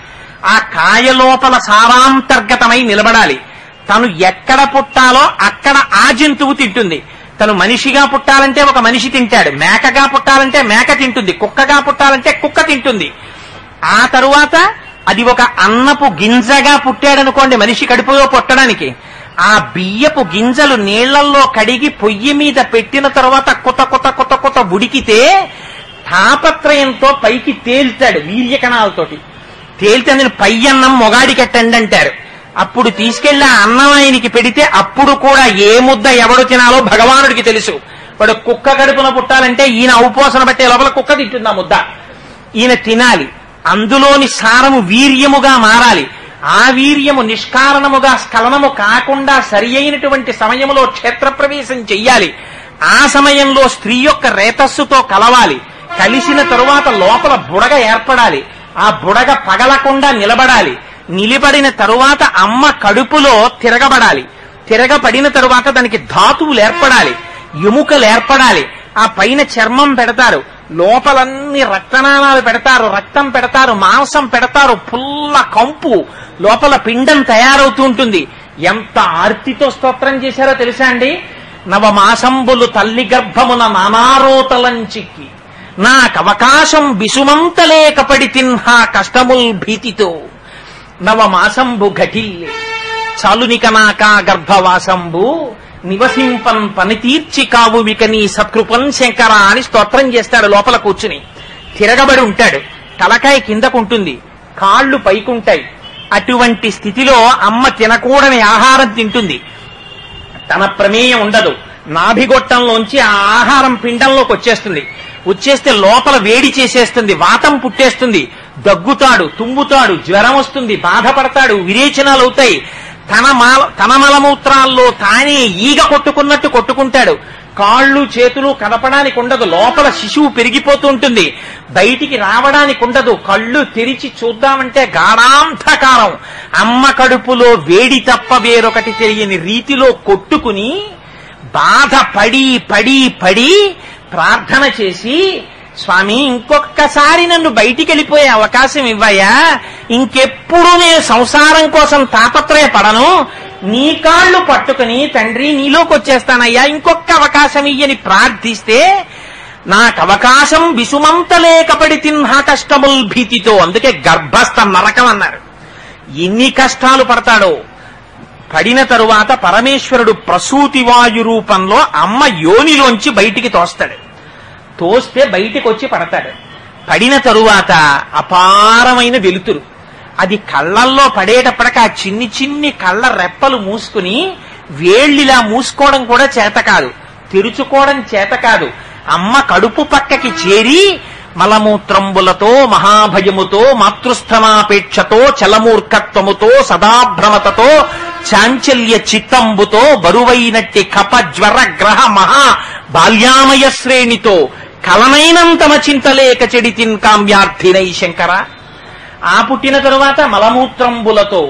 ఆ కాయ లోపల సారాంతర్గతమై నిలబడాలి. తను ఎక్కడ పుట్టాలో అక్కడ ఆ జంతువు తింటుంది. తను మనిషిగా పుట్టాలంటే ఒక మనిషి తింటాడు, మేకగా పుట్టాలంటే మేక తింటుంది, కుక్కగా పుట్టాలంటే కుక్క తింటుంది. ఆ తరువాత అది ఒక అన్నపు గింజగా పుట్టాడనుకోండి మనిషి కడుపులో పుట్టడానికి, ఆ బియ్యపు గింజలు నీళ్లల్లో కడిగి పొయ్యి మీద పెట్టిన తర్వాత కొత్త కొత్త కొత్త కొత్త ఉడికితే తాపత్రయంతో పైకి తేల్తాడు వీర్యకణాలతోటి. తేలితే నేను పై అన్నం మొగాడికెట్టండి అంటారు. అప్పుడు తీసుకెళ్లి ఆ అన్నం ఆయనకి పెడితే అప్పుడు కూడా ఏ ముద్ద ఎవడు తినాలో భగవానుడికి తెలుసు. వాడు కుక్క కడుపున పుట్టాలంటే ఈయన ఔపోసన బట్టే లోపల కుక్క తింటుంది ఆ ముద్ద. ఈయన తినాలి, అందులోని సారము వీర్యముగా మారాలి. ఆ వీర్యము నిష్కారణముగా స్ఖలనము కాకుండా సరి అయినటువంటి సమయంలో క్షేత్రప్రవేశం చెయ్యాలి. ఆ సమయంలో స్త్రీ యొక్క రేతస్సుతో కలవాలి. కలిసిన తరువాత లోపల బుడగ ఏర్పడాలి. ఆ బుడగ పగలకుండా నిలబడాలి. నిలబడిన తరువాత అమ్మ కడుపులో తిరగబడాలి. తిరగబడిన తరువాత దానికి ధాతువులు ఏర్పడాలి, ఎముకలు ఏర్పడాలి. ఆ పైన చర్మం పెడతారు, లోపలన్నీ రక్తనాళాలు పెడతారు, రక్తం పెడతారు, మాంసం పెడతారు, పుల్ల కంపు, లోపల పిండం తయారవుతూ ఉంటుంది. ఎంత ఆర్తితో స్తోత్రం చేశారో తెలుసా అండి? నవమాసంబులు తల్లి గర్భమున నానారోతలంచిక్కి నాకవకాశం బిసుమంతలేకపడి తిన్హా కష్టముల్ భీతితో నవమాసంబు ఘటిల్లే చాలునికనాకా గర్భవాసంబు నివసింపన్ పనితీర్చి కావు విక నీ సత్కృపన్ శంకర అని స్తోత్రం చేస్తాడు. లోపల కూర్చుని తిరగబడి ఉంటాడు, తలకాయ కిందకుంటుంది, కాళ్ళు పైకుంటాయి. అటువంటి స్థితిలో అమ్మ తినకూడని ఆహారం తింటుంది. తన ప్రమేయం ఉండదు. నాభిగొట్టంలోంచి ఆ ఆహారం పిండంలోకి వచ్చేస్తుంది. వచ్చేస్తే లోపల వేడి చేసేస్తుంది, వాతం పుట్టేస్తుంది, దగ్గుతాడు, తుమ్ముతాడు, జ్వరం వస్తుంది, బాధపడతాడు, విరేచనాలు అవుతాయి. తన మలమూత్రాల్లో తానే ఈగ కొట్టుకున్నట్టు కొట్టుకుంటాడు. కాళ్ళు చేతులు కదపడానికి ఉండదు, లోపల శిశువు పెరిగిపోతూ ఉంటుంది, బయటికి రావడానికి ఉండదు. కళ్ళు తెరిచి చూద్దామంటే గాఢాంధకారం. అమ్మ కడుపులో వేడి తప్ప వేరొకటి తెలియని రీతిలో కొట్టుకుని బాధ పడి పడి పడి ప్రార్థన చేసి, స్వామి ఇంకొక్కసారి నన్ను బయటికి వెళ్ళిపోయే అవకాశం ఇవ్వయా, ఇంకెప్పుడు నేను సంసారం కోసం తాపత్రయపడను, నీ కాళ్ళు పట్టుకుని తండ్రి నీలోకి వచ్చేస్తానయ్యా, ఇంకొక అవకాశం ఇయ్యని ప్రార్థిస్తే నాకు అవకాశం విసుమంతలేకపడి తిన్హా కష్టముల్ భీతితో. అందుకే గర్భస్థ నరకం అన్నారు. ఎన్ని కష్టాలు పడతాడో. పడిన తరువాత పరమేశ్వరుడు ప్రసూతి వాయు రూపంలో అమ్మ యోనిలోంచి బయటికి తోస్తాడు. తోస్తే బయటికి వచ్చి పడతాడు. పడిన తరువాత అపారమైన వెలుతురు. అది కళ్ళల్లో పడేటప్పటికి ఆ చిన్ని చిన్ని కళ్ళ రెప్పలు మూసుకుని వేళ్లిలా మూసుకోవడం కూడా చేత కాదు, తెరుచుకోవడం చేత కాదు. అమ్మ కడుపు పక్కకి చేరి మలమూత్రంబులతో మహాభయముతో మాతృస్థనాపేక్షతో చలమూర్ఖత్వముతో సదాభ్రమతతో చాంచల్య చిత్తంబుతో బరువైనట్టి కప జ్వర గ్రహ మహా బాల్యామయ శ్రేణితో కలనైనంతమ చింతలేక చెడితిన్ కామ్యార్థినై శంకర. ఆ పుట్టిన తరువాత మలమూత్రంబులతో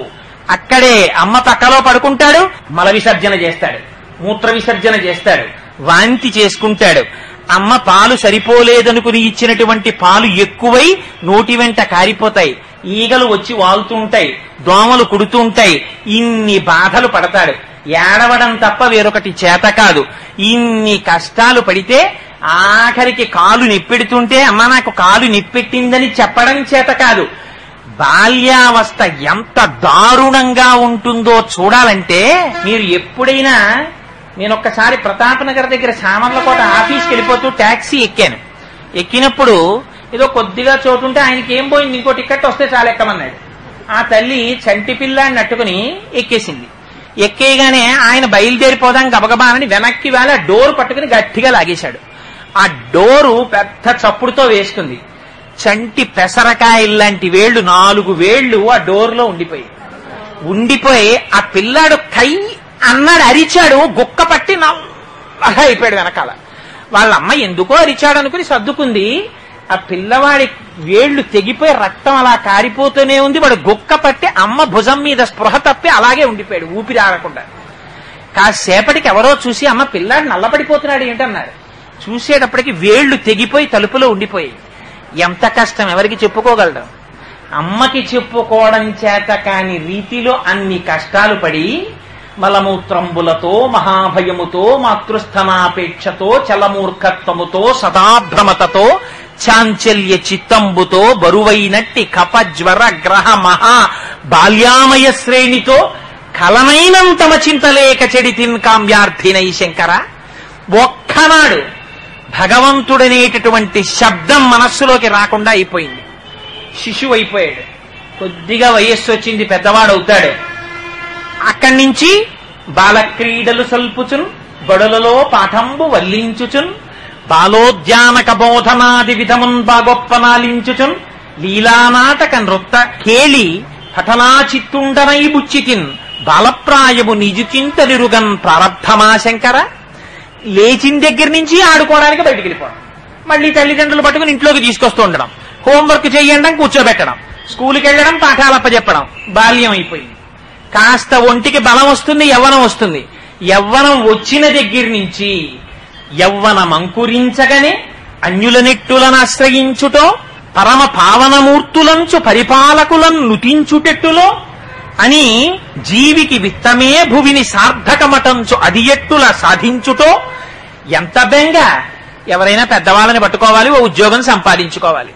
అక్కడే అమ్మ పక్కలో పడుకుంటాడు, మల విసర్జన చేస్తాడు, మూత్ర విసర్జన చేస్తాడు, వాంతి చేసుకుంటాడు. అమ్మ పాలు సరిపోలేదనుకుని ఇచ్చినటువంటి పాలు ఎక్కువై నోటి వెంట కారిపోతాయి, ఈగలు వచ్చి వాలుతూ ఉంటాయి, దోమలు కుడుతూ ఉంటాయి. ఇన్ని బాధలు పడతాడు. ఏడవడం తప్ప వేరొకటి చేత కాదు. ఇన్ని కష్టాలు పడితే ఆఖరికి కాలు నిప్పెడుతుంటే అమ్మ నాకు కాలు నిప్పెట్టిందని చెప్పడం చేత కాదు, బాల్యావస్థ ఎంత దారుణంగా ఉంటుందో చూడాలంటే మీరు ఎప్పుడైనా, నేను ఒక్కసారి ప్రతాపనగర్ దగ్గర సామర్లకోట ఆఫీస్కి వెళ్ళిపోతూ ట్యాక్సీ ఎక్కాను. ఎక్కినప్పుడు ఏదో కొద్దిగా చోటు ఉంటే ఆయనకి ఏం పోయింది, ఇంకో టికెట్ వస్తే చాలా ఎక్కమన్నాడు. ఆ తల్లి చంటి పిల్లాన్ని అట్టుకుని ఎక్కేసింది. ఎక్కేయగానే ఆయన బయలుదేరిపోదాం గబగబానని వెనక్కి వేళ డోర్ పట్టుకుని గట్టిగా లాగేశాడు. ఆ డోరు పెద్ద చప్పుడుతో వేసుకుంది. చంటి పెసరకాయల్లాంటి వేళ్లు 4 వేళ్లు ఆ డోర్లో ఉండిపోయి ఆ పిల్లాడు కై అన్నాడు, అరిచాడు, గుక్క పట్టి నల్లగా అయిపోయాడు వెనకాల. వాళ్ళమ్మ ఎందుకో అరిచాడు అనుకుని సర్దుకుంది. ఆ పిల్లవాడి వేళ్లు తెగిపోయి రక్తం అలా కారిపోతూనే ఉంది. వాడు గుక్క పట్టి అమ్మ భుజం మీద స్పృహ తప్పి అలాగే ఉండిపోయాడు, ఊపిరి ఆడకుండా. కాసేపటికి ఎవరో చూసి అమ్మ పిల్లాడు నల్లబడిపోతున్నాడు ఏంటన్నారు. చూసేటప్పటికి వేళ్లు తెగిపోయి తలుపులో ఉండిపోయి. ఎంత కష్టం ఎవరికి చెప్పుకోగలరు? అమ్మకి చెప్పుకోవడం చేత కాని రీతిలో అన్ని కష్టాలు పడి మలమూత్రంబులతో మహాభయముతో మాతృస్థనాపేక్షతో చలమూర్ఖత్వముతో సదాభ్రమతతో చాంచల్య చిత్తంబుతో బరువైనట్టి కప జ్వర గ్రహ మహా బాల్యామయ శ్రేణితో కలనైనంతమ చింతలేక చెడితిన్ కామ్యార్థినై శంకర. ఒక్కనాడు భగవంతుడనేటటువంటి శబ్దం మనస్సులోకి రాకుండా అయిపోయింది. శిశువు అయిపోయాడు. కొద్దిగా వయస్సు వచ్చింది, పెద్దవాడవుతాడు. అక్కడి నుంచి బాలక్రీడలు సల్పుచున్ బడులలో పాఠంబు వల్లించుచున్ బాలోద్యానక బోధనాది విధమున్ బాగొప్పనాలించుచున్ లీలానాటక నృత్త కేళి పఠనా చిత్తుండనై బుచ్చితిన్ బాలప్రాయము నిజుచింతలిరుగన్ ప్రారబ్ధమా శంకర. లేచిన దగ్గర నుంచి ఆడుకోవడానికి బయటికి వెళ్ళిపోవడం, మళ్ళీ తల్లిదండ్రులు పట్టుకుని ఇంట్లోకి తీసుకొస్తూ ఉండడం, హోంవర్క్ చేయడం, కూర్చోబెట్టడం, స్కూల్కి వెళ్ళడం, పాఠాలప్పచెప్పడం. బాల్యం అయిపోయింది. కాస్త ఒంటికి బలం వస్తుంది, యవ్వనం వస్తుంది. యవ్వనం వచ్చిన దగ్గర నుంచి యవ్వనం అంకురించగానే అన్యుల నెట్టులను ఆశ్రయించుటో పరమ పావనమూర్తులంచు పరిపాలకులను నుతించుటెట్టులో అని జీవికి విత్తమే భువిని సార్థకమటంచు అది ఎట్టుల సాధించుటో. ఎంత బెంగ! ఎవరైనా పెద్దవాళ్ళని పట్టుకోవాలి, ఓ ఉద్యోగం సంపాదించుకోవాలి.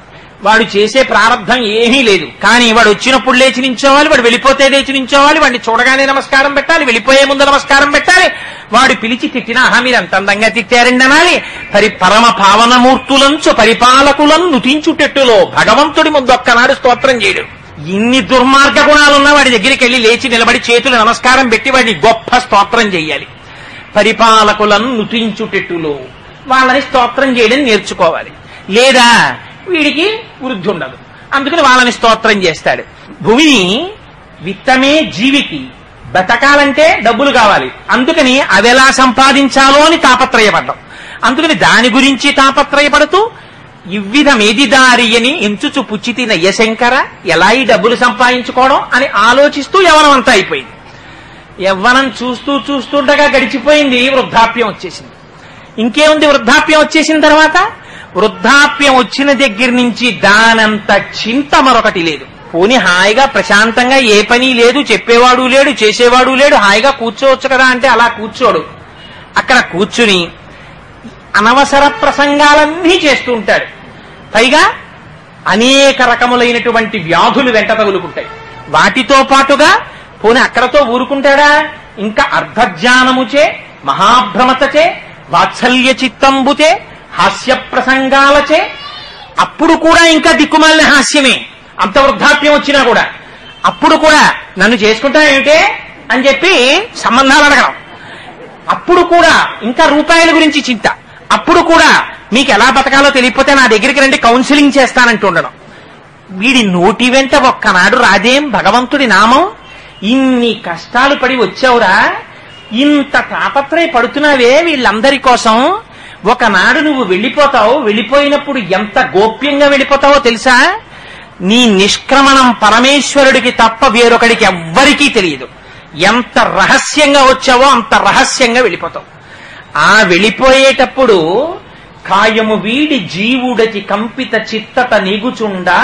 వాడు చేసే ప్రారంభం ఏమీ లేదు. కానీ వాడు వచ్చినప్పుడు లేచి నించోవాలి, వాడు వెళ్ళిపోతే లేచి నించోవాలి, వాడిని చూడగానే నమస్కారం పెట్టాలి, వెళ్ళిపోయే ముందు నమస్కారం పెట్టాలి. వాడు పిలిచి తిట్టినా ఆహా మీరు ఎంత అందంగా తిట్టారండి అనాలి. పరమ పావనమూర్తులంచు పరిపాలకులను నుతించుటెట్టులో భగవంతుడి ముందు ఒక్కనాడు స్తోత్రం చేయడు. ఇన్ని దుర్మార్గ గుణాలున్నా వాడి దగ్గరికి వెళ్ళి లేచి నిలబడి చేతులు నమస్కారం పెట్టి వాడిని గొప్ప స్తోత్రం చేయాలి. పరిపాలకులను నుతించుటెట్టులో వాళ్ళని స్తోత్రం చేయడం నేర్చుకోవాలి. లేదా వీడికి వృద్ధి ఉండదు, అందుకని వాళ్ళని స్తోత్రం చేస్తాడు. భూమిని విత్తమే జీవికి. బతకాలంటే డబ్బులు కావాలి, అందుకని అవి ఎలా సంపాదించాలో అని తాపత్రయపడ్డాం. అందుకని దాని గురించి తాపత్రయపడుతూ ఇవ్విధమేది దారి అని ఎంచుచు పుచ్చితిన యశంకర. ఎలా ఈ డబ్బులు సంపాదించుకోవడం అని ఆలోచిస్తూ యవ్వనం అంతా అయిపోయింది. యవ్వనం చూస్తుండగా గడిచిపోయింది, వృద్ధాప్యం వచ్చేసింది. ఇంకేముంది, వృద్ధాప్యం వచ్చేసిన తర్వాత వృద్ధాప్యం వచ్చిన దగ్గర నుంచి దానంత చింత మరొకటి లేదు. పోనీ హాయిగా ప్రశాంతంగా ఏ పని లేదు, చెప్పేవాడు లేడు, చేసేవాడు లేడు, హాయిగా కూర్చోవచ్చు కదా అంటే అలా కూర్చోడు. అక్కడ కూర్చుని అనవసర ప్రసంగాలన్నీ చేస్తూ ఉంటాడు. పైగా అనేక రకములైనటువంటి వ్యాధులు వెంట తగులుకుంటాయి. వాటితో పాటుగా పోనీ అక్కడతో ఊరుకుంటాడా, ఇంకా అర్ధజ్ఞానముచే మహాభ్రమతచే వాత్సల్య చిత్తంబుతే హాస్య ప్రసంగాలచే అప్పుడు కూడా ఇంకా దిక్కుమాలిన హాస్యమే. అంత వృద్ధాప్యం వచ్చినా కూడా అప్పుడు కూడా నన్ను చేసుకుంటా ఏమిటే అని చెప్పి సంబంధాలు అడగడం. అప్పుడు కూడా ఇంకా రూపాయల గురించి చింత. అప్పుడు కూడా మీకు ఎలా బతకాలో తెలియకపోతే నా దగ్గరికి రండి, కౌన్సిలింగ్ చేస్తానంటూ ఉండడం. వీడి నోటి వెంట ఒక్కనాడు రాదేం భగవంతుడి నామం. ఇన్ని కష్టాలు పడి వచ్చావురా, ఇంత తాపత్రయ పడుతున్నావే వీళ్ళందరి కోసం. ఒకనాడు నువ్వు వెళ్ళిపోతావు, వెళ్ళిపోయినప్పుడు ఎంత గోప్యంగా వెళ్ళిపోతావో తెలుసా? నీ నిష్క్రమణం పరమేశ్వరుడికి తప్ప వేరొకడికి ఎవ్వరికీ తెలియదు. ఎంత రహస్యంగా వచ్చావో అంత రహస్యంగా వెళ్ళిపోతావు. ఆ వెళ్ళిపోయేటప్పుడు కాయము వీడి జీవుడకి కంపిత చిత్తత నీగుచుండా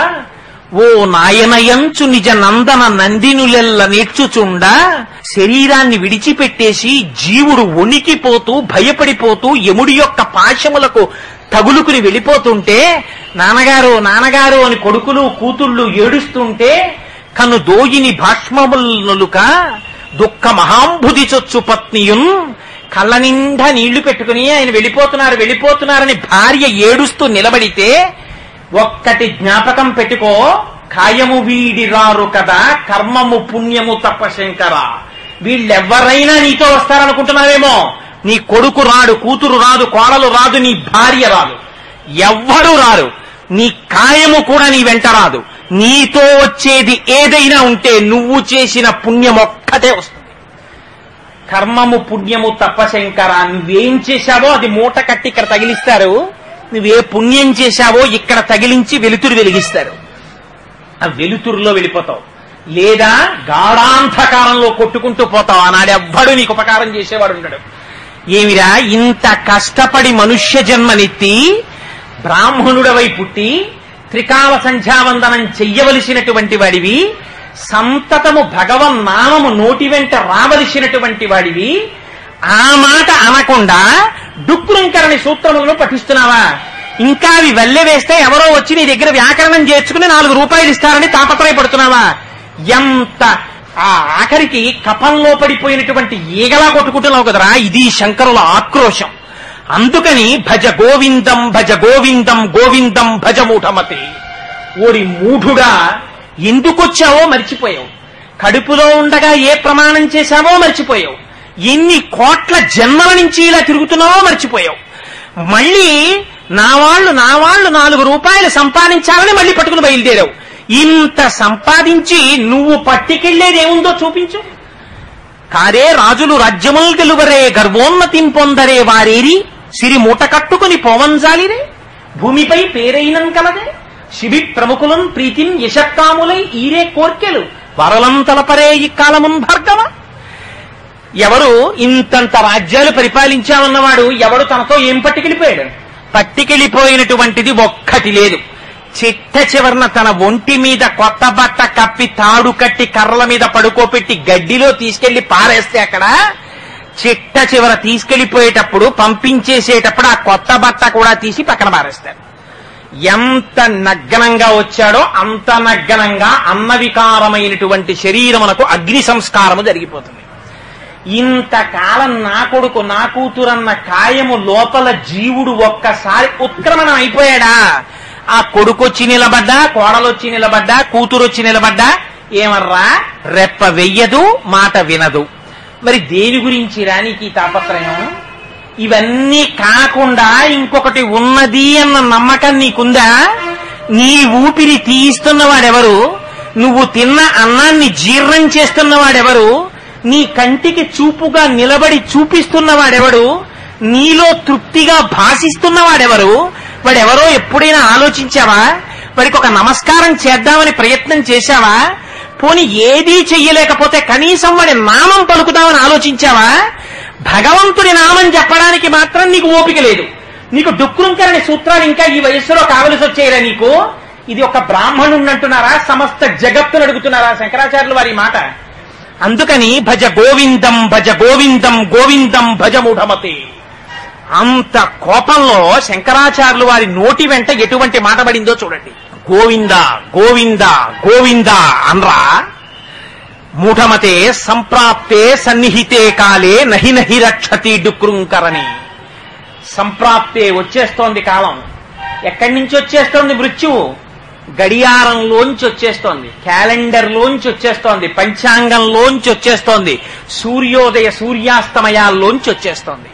ఓ నాయనయంచు నిజ నందన నందినులెల్ల నేర్చుచుండ శరీరాన్ని విడిచిపెట్టేసి జీవుడు వణికిపోతూ భయపడిపోతూ యముడి యొక్క పాశములకు తగులుకుని వెళ్ళిపోతుంటే నాన్నగారు నాన్నగారు అని కొడుకులు కూతుళ్ళు ఏడుస్తుంటే కను దోయిని భాష్మములుక దుఃఖ మహాంభుది చొచ్చు పత్నియున్ కళ్ళ నిండా నీళ్లు పెట్టుకుని ఆయన వెళ్ళిపోతున్నారని భార్య ఏడుస్తూ నిలబడితే ఒక్కటి జ్ఞాపకం పెట్టుకో, కాయము వీడిరారు కదా కర్మము పుణ్యము తప్ప శంకర. వీళ్ళెవ్వరైనా నీతో వస్తారనుకుంటున్నావేమో, నీ కొడుకు రాడు, కూతురు రాదు, కోడలు రాదు, నీ భార్య రాదు, ఎవ్వరూ రారు. నీ కాయము కూడా నీ వెంట రాదు. నీతో వచ్చేది ఏదైనా ఉంటే నువ్వు చేసిన పుణ్యం ఒక్కటే వస్తుంది. కర్మము పుణ్యము తప్ప శంకర. నువ్వేం చేశావో అది మూట కట్టి ఇక్కడ తగిలిస్తారు, నువ్వే పుణ్యం చేశావో ఇక్కడ తగిలించి వెలుతురు వెలిగిస్తారు. ఆ వెలుతురులో వెళ్ళిపోతావు, లేదా గాఢాంధకారంలో కొట్టుకుంటూ పోతావు. ఆనాడెవ్వడు నీకు ఉపకారం చేసేవాడు ఉండడు. ఏమిరా ఇంత కష్టపడి మనుష్య జన్మనెత్తి బ్రాహ్మణుడవై పుట్టి త్రికాల సంధ్యావందనం చెయ్యవలసినటువంటి వాడివి, సంతతము భగవన్నామము నోటి వెంట రావలసినటువంటి వాడివి, ఆ మాట అనకుండా డుక్కురంకరని సూత్రములను పఠిస్తున్నావా? ఇంకా అవి వల్లె వేస్తే ఎవరో వచ్చి నీ దగ్గర వ్యాకరణం చేర్చుకుని 4 రూపాయలు ఇస్తారని తాపత్రయపడుతున్నావా? ఎంత ఆ ఆఖరికి కపంలో పడిపోయినటువంటి ఈగలా కొట్టుకుంటున్నావు కదరా. ఇది శంకరుల ఆక్రోశం. అందుకని భజ గోవిందం భజ గోవిందం గోవిందం భజ మూఢమతే. ఓరి మూఢుడా, ఎందుకొచ్చావో మర్చిపోయావు. కడుపులో ఉండగా ఏ ప్రమాణం చేశావో మర్చిపోయావు. ఎన్ని కోట్ల జన్మల నుంచి ఇలా తిరుగుతున్నావో మర్చిపోయావు. మళ్ళీ నా వాళ్ళు 4 రూపాయలు సంపాదించాలని మళ్ళీ పట్టుకుని బయలుదేరావు. ఇంత సంపాదించి నువ్వు పట్టుకెళ్లేదేముందో చూపించు. కారే రాజులు రాజ్యముల్ గెలువరే గర్వోన్నతిం పొందరే వారేరి సిరి మూట కట్టుకుని పోవంజాలిరే భూమిపై పేరైనం కలదే శిబి ప్రముఖులం ప్రీతిం యశక్కాములై ఈరే కోర్కెలు వరలం తలపరే ఇక్కాలమున్ భార్గవ. ఎవరు ఇంతంత రాజ్యాలు పరిపాలించామన్నవాడు ఎవడు తనతో ఏం పట్టుకెళ్ళిపోయాడు? పట్టుకెళ్ళిపోయినటువంటిది ఒక్కటి లేదు. చిట్ట చివరన తన ఒంటి మీద కొత్త బట్ట కప్పి తాడు కట్టి కర్రల మీద పడుకోపెట్టి గడ్డిలో తీసుకెళ్లి పారేస్తే అక్కడ చిట్ట చివర తీసుకెళ్లిపోయేటప్పుడు పంపించేసేటప్పుడు ఆ కొత్త బట్ట కూడా తీసి పక్కన పారేస్తారు. ఎంత నగ్నంగా వచ్చాడో అంత నగ్నంగా అన్నవికారమైనటువంటి శరీరమునకు అగ్ని సంస్కారము జరిగిపోతుంది. ఇంతకాలం నా కొడుకు నా కూతురన్న కాయము లోపల జీవుడు ఒక్కసారి ఉత్క్రమణం అయిపోయాడా? ఆ కొడుకొచ్చి నిలబడ్డా, కోడలొచ్చి నిలబడ్డా, కూతురొచ్చి నిలబడ్డా ఏమర్రా రెప్ప వెయ్యదు, మాట వినదు. మరి దేని గురించి రానికి తాపత్రయం? ఇవన్నీ కాకుండా ఇంకొకటి ఉన్నది అన్న నమ్మకం నీకుందా? నీ ఊపిరి తీయిస్తున్నవాడెవరు? నువ్వు తిన్న అన్నాన్ని జీర్ణం చేస్తున్నవాడెవరు? నీ కంటికి చూపుగా నిలబడి చూపిస్తున్నవాడెవడు? నీలో తృప్తిగా భాషిస్తున్నవాడెవరు? వాడెవరో ఎప్పుడైనా ఆలోచించావా? వాడికి ఒక నమస్కారం చేద్దామని ప్రయత్నం చేశావా? పోని ఏదీ చెయ్యలేకపోతే కనీసం వాడి నామం పలుకుదామని ఆలోచించావా? భగవంతుడి నామం చెప్పడానికి మాత్రం నీకు ఓపిక లేదు. నీకు డుక్కురుంకరని సూత్రాలు ఇంకా ఈ వయస్సులో కావలసి వచ్చేయరా నీకు? ఇది ఒక బ్రాహ్మణుడు అంటున్నారా? సమస్త జగత్తును అడుగుతున్నారా శంకరాచార్యులు వారి మాట? అందుకని భజ గోవిందం భజ గోవిందం గోవిందం భజ మూఢమతే. అంత కోపంలో శంకరాచార్యులు వారి నోటి వెంట ఎటువంటి మాట పడిందో చూడండి. గోవింద గోవింద గోవింద అన్రా మూఢమతే సంప్రాప్తే సన్నిహితే కాలే నహి నహి రక్షతి డుక్రుంకరని. సంప్రాప్తే వచ్చేస్తోంది కాలం. ఎక్కడి నుంచి వచ్చేస్తోంది మృత్యువు? గడియారంలోంచి వచ్చేస్తోంది, క్యాలెండర్లోంచి వచ్చేస్తోంది, పంచాంగంలోంచి వచ్చేస్తోంది, సూర్యోదయ సూర్యాస్తమయాల్లోంచి వచ్చేస్తోంది.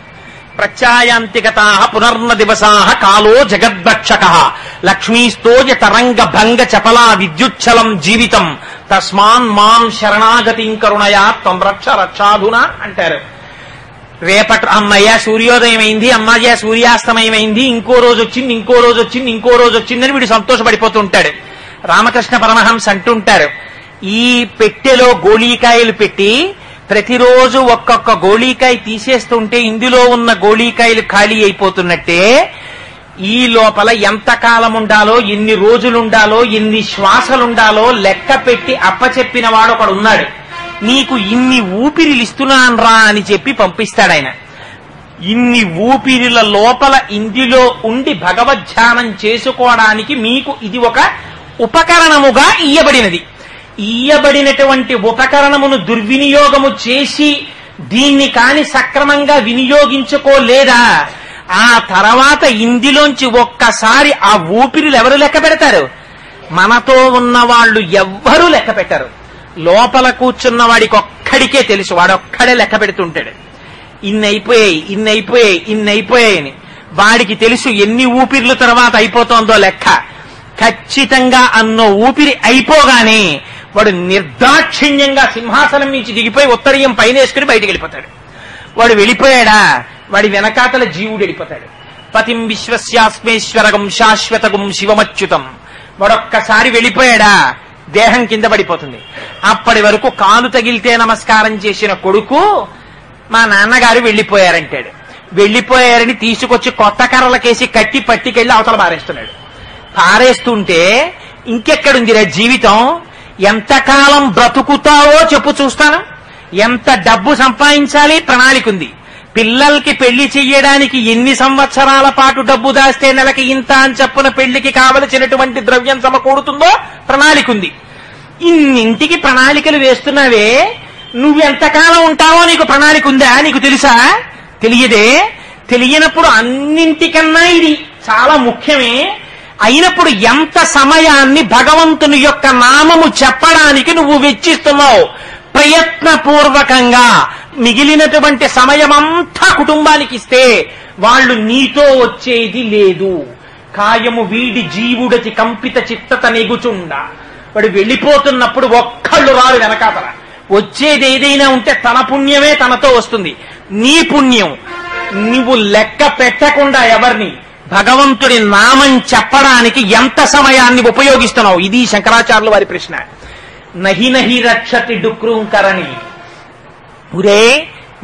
ప్రత్యాయాంతిగతా పునర్న దివసా కాలో జగద్భక్షక లక్ష్మీస్తోయ తరంగ భంగ చపలా విద్యుచ్చలం జీవితం తస్మాన్ మాం శరణాగతిం కరుణయా త్వం రక్ష రక్షాధునా అంటారు. రేపటి అమ్మయ్య సూర్యోదయం అయింది, అమ్మయ్య సూర్యాస్తమయమైంది, ఇంకో రోజు వచ్చింది, ఇంకో రోజు వచ్చింది, ఇంకో రోజు వచ్చిందని వీడు సంతోషపడిపోతూ ఉంటాడు. రామకృష్ణ పరమహంస అంటుంటారు, ఈ పెట్టెలో గోళీకాయలు పెట్టి ప్రతిరోజు ఒక్కొక్క గోళీకాయ తీసేస్తుంటే ఇందులో ఉన్న గోళీకాయలు ఖాళీ అయిపోతున్నట్టే ఈ లోపల ఎంత కాలం ఉండాలో, ఎన్ని రోజులుండాలో, ఎన్ని శ్వాసలుండాలో లెక్క పెట్టి అప్పచెప్పిన వాడు ఒకడు ఉన్నాడు. నీకు ఇన్ని ఊపిరిలు ఇస్తున్నాన్రా అని చెప్పి పంపిస్తాడాయన. ఇన్ని ఊపిరిల లోపల ఇందులో ఉండి భగవద్ధ్యానం చేసుకోవడానికి మీకు ఇది ఒక ఉపకరణముగా ఇయ్యబడినది. ఇయ్యబడినటువంటి ఉపకరణమును దుర్వినియోగము చేసి దీన్ని కాని సక్రమంగా వినియోగించుకోలేదా, ఆ తర్వాత ఇందులోంచి ఒక్కసారి ఆ ఊపిరిలు ఎవరు లెక్క పెడతారు? మనతో ఉన్న వాళ్ళు ఎవ్వరూ లెక్క పెట్టరు. లోపల కూర్చున్న వాడికి ఒక్కడికే తెలుసు, వాడొక్కడే లెక్క పెడుతుంటాడు. ఇన్నైపోయాయని వాడికి తెలుసు ఎన్ని ఊపిర్ల తర్వాత అయిపోతోందో లెక్క. ఖచ్చితంగా అన్నో ఊపిరి అయిపోగానే వాడు నిర్దాక్షిణ్యంగా సింహాసనం నుంచి దిగిపోయి ఉత్తరీయం పైన వేసుకుని బయటికి వెళ్ళిపోతాడు. వాడు వెళ్ళిపోయాడా, వాడి వెనకాతల జీవుడు వెళ్ళిపోతాడు. పతిం విశ్వస్యాస్మేశ్వరగం శాశ్వతగం శివమచ్యుతం. వాడొక్కసారి వెళ్ళిపోయాడా, దేహం కింద పడిపోతుంది. అప్పటి వరకు కాలు తగిలితే నమస్కారం చేసిన కొడుకు మా నాన్నగారు వెళ్ళిపోయారంటాడు. వెళ్ళిపోయారని తీసుకొచ్చి కొత్త కర్రలకేసి కట్టి పట్టికెళ్ళి అవతల పారేస్తున్నాడు. పారేస్తుంటే ఇంకెక్కడుందిరా జీవితం? ఎంతకాలం బ్రతుకుతావో చెప్పు చూస్తాను. ఎంత డబ్బు సంపాదించాలి ప్రణాళిక ఉంది. పిల్లలకి పెళ్లి చెయ్యడానికి ఎన్ని సంవత్సరాల పాటు డబ్బు దాస్తే నెలకి ఇంత అని చెప్పున పెళ్లికి కావలసినటువంటి ద్రవ్యం సమకూడుతుందో ప్రణాళిక ఉంది. ఇన్నింటికి ప్రణాళికలు వేస్తున్నావే, నువ్వెంతకాలం ఉంటావో నీకు ప్రణాళిక ఉందా? నీకు తెలుసా? తెలియదే. తెలియనప్పుడు అన్నింటికన్నా ఇది చాలా ముఖ్యమే. అయినప్పుడు ఎంత సమయాన్ని భగవంతుని యొక్క నామము చెప్పడానికి నువ్వు వెచ్చిస్తున్నావు? ప్రయత్నపూర్వకంగా మిగిలినటువంటి సమయమంతా కుటుంబానికి ఇస్తే వాళ్ళు నీతో వచ్చేది లేదు. కాయము వీడి జీవుడతి కంపిత చిత్తత నెగుచుండ. వాడు వెళ్ళిపోతున్నప్పుడు ఒక్కళ్ళు రారు వెనకాతల. వచ్చేది ఏదైనా ఉంటే తన పుణ్యమే తనతో వస్తుంది. నీ పుణ్యం నువ్వు లెక్క పెట్టకుండా ఎవరిని భగవంతుడి నామం చెప్పడానికి ఎంత సమయాన్ని ఉపయోగిస్తున్నావు? ఇది శంకరాచార్యుల వారి ప్రశ్న. నహి నహి రక్షతి డుక్రూంకరణి. ఉరే,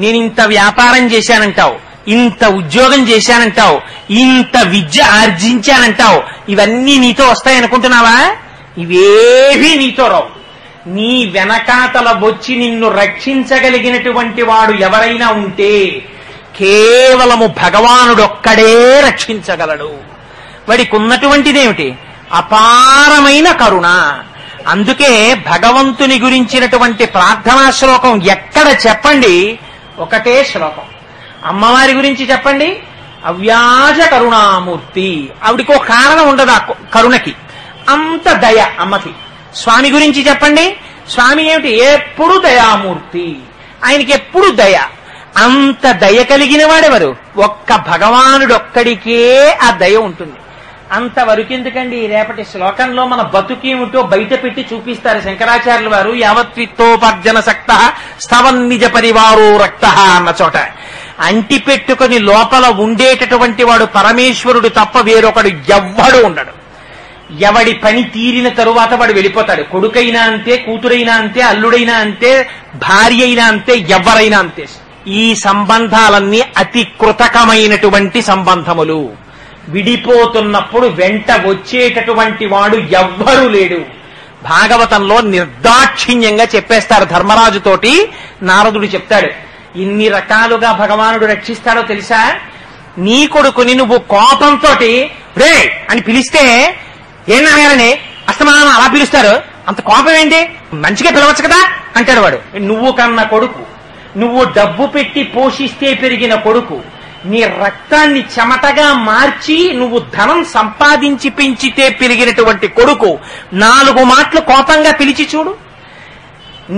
నేను ఇంత వ్యాపారం చేశానంటావు, ఇంత ఉద్యోగం చేశానంటావు, ఇంత విద్య ఆర్జించానంటావు, ఇవన్నీ నీతో వస్తాయనుకుంటున్నావా? ఇవేవీ నీతో రావు. నీ వెనకాతల వచ్చి నిన్ను రక్షించగలిగినటువంటి వాడు ఎవరైనా ఉంటే కేవలము భగవానుడొక్కడే రక్షించగలడు. వాడికి ఉన్నటువంటిదేమిటి? అపారమైన కరుణ. అందుకే భగవంతుని గురించినటువంటి ప్రార్థనా శ్లోకం ఎక్కడ చెప్పండి, ఒకటే శ్లోకం. అమ్మవారి గురించి చెప్పండి, అవ్యాజ కరుణామూర్తి. ఆవిడికి ఒక కారణం ఉండదు ఆ కరుణకి, అంత దయ అమ్మకి. స్వామి గురించి చెప్పండి, స్వామి ఏమిటి? ఎప్పుడు దయామూర్తి, ఆయనకి ఎప్పుడు దయ. అంత దయ కలిగిన వాడెవరు? ఒక్క భగవానుడొక్కడికే ఆ దయ ఉంటుంది. అంతవరకు ఎందుకండి? రేపటి శ్లోకంలో మన బతుకేమిటో బయట పెట్టి చూపిస్తారు శంకరాచార్యుల వారు. యావత్విత్తోపార్జన సక్త స్థవన్ నిజ పరివారో రక్త అన్న చోట అంటి పెట్టుకుని లోపల ఉండేటటువంటి వాడు పరమేశ్వరుడు తప్ప వేరొకడు ఎవ్వడు ఉండడు. ఎవడి పని తీరిన తరువాత వాడు వెళ్ళిపోతాడు. కొడుకైనా అంతే, కూతురైనా అంతే, అల్లుడైనా అంతే, భార్య అయినా అంతే, ఎవరైనా అంతే. ఈ సంబంధాలన్నీ అతి కృతకమైనటువంటి సంబంధములు. విడిపోతున్నప్పుడు వెంట వచ్చేటటువంటి వాడు ఎవ్వరూ లేడు. భాగవతంలో నిర్దాక్షిణ్యంగా చెప్పేస్తారు. ధర్మరాజుతోటి నారదుడు చెప్తాడు, ఇన్ని రకాలుగా భగవానుడు రక్షిస్తాడో తెలుసా? నీ కొడుకుని నువ్వు కోపంతో రే అని పిలిస్తే ఏం నాయనని అస్తమానం అలా పిలుస్తారు, అంత కోపం ఏంటి, మంచిగా పిలవచ్చు కదా అంటాడు వాడు. నువ్వు కన్న కొడుకు, నువ్వు డబ్బు పెట్టి పోషిస్తే పెరిగిన కొడుకు, నీ రక్తాన్ని చెమటగా మార్చి నువ్వు ధనం సంపాదించి పెంచితే పెరిగినటువంటి కొడుకు 4 మాటలు కోపంగా పిలిచి చూడు.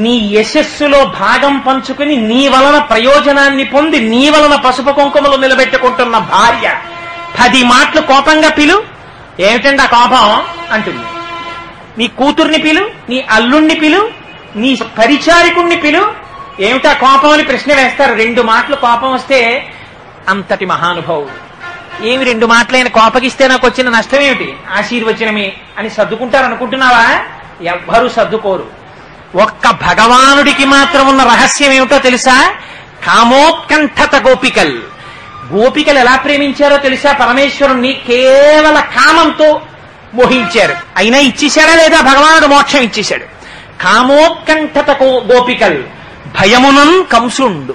నీ యశస్సులో భాగం పంచుకుని నీ వలన ప్రయోజనాన్ని పొంది నీ వలన పసుపు కుంకుమలు నిలబెట్టుకుంటున్న భార్య 10 మాటలు కోపంగా పిలు. ఏమిటండి ఆ కోపం అంటుంది. నీ కూతుర్ని పిలు, నీ అల్లుణ్ణి పిలు, నీ పరిచారికుణ్ణి పిలు. ఏమిటా కోపం అని ప్రశ్న వేస్తారు. 2 మాటలు కోపం వస్తే అంతటి మహానుభావుడు. ఏమి 2 మాటలైన కోపగిస్తే నాకు వచ్చిన నష్టం ఏమిటి, ఆశీర్వచనమే అని సర్దుకుంటారు అనుకుంటున్నావా? ఎవ్వరూ సర్దుకోరు. ఒక్క భగవానుడికి మాత్రం ఉన్న రహస్యం ఏమిటో తెలుసా? కామోత్కంఠత గోపికల్. గోపికలు ఎలా ప్రేమించారో తెలుసా? పరమేశ్వరుణ్ణి కేవల కామంతో మోహించారు. అయినా ఇచ్చేశాడా లేదా? భగవానుడు మోక్షం ఇచ్చేశాడు. కామోత్కంఠత గోపికల్ భయమునన్ కంసుండు.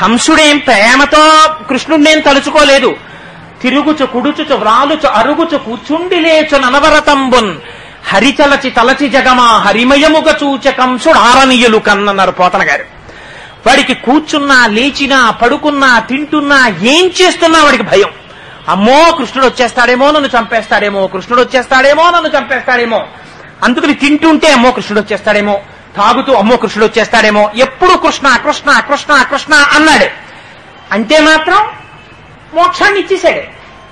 కంసుడేం ప్రేమతో కృష్ణుడినేం తలుచుకోలేదు. తిరుగుచు కుడుచుచు వ్రాలుచు అరుగుచు కూచుండి లేచు ననవరతంబున్ హరిచలచి తలచి జగమా హరిమయముగ చూచ కంసుడు ఆరనీయులు కన్నన్నారు పోతన గారు. వాడికి కూర్చున్నా, లేచినా, పడుకున్నా, తింటున్నా, ఏం చేస్తున్నా వాడికి భయం. అమ్మో కృష్ణుడు వచ్చేస్తాడేమో, నన్ను చంపేస్తాడేమో, కృష్ణుడు వచ్చేస్తాడేమో, నన్ను చంపేస్తాడేమో. అందుకని తింటుంటే అమ్మో కృష్ణుడు వచ్చేస్తాడేమో, తాగుతూ అమ్మో కృష్ణుడు వచ్చేస్తాడేమో, ఎప్పుడు కృష్ణ కృష్ణ కృష్ణ కృష్ణ అన్నాడు. అంటే మాత్రం మోక్షాన్ని ఇచ్చేశాడు.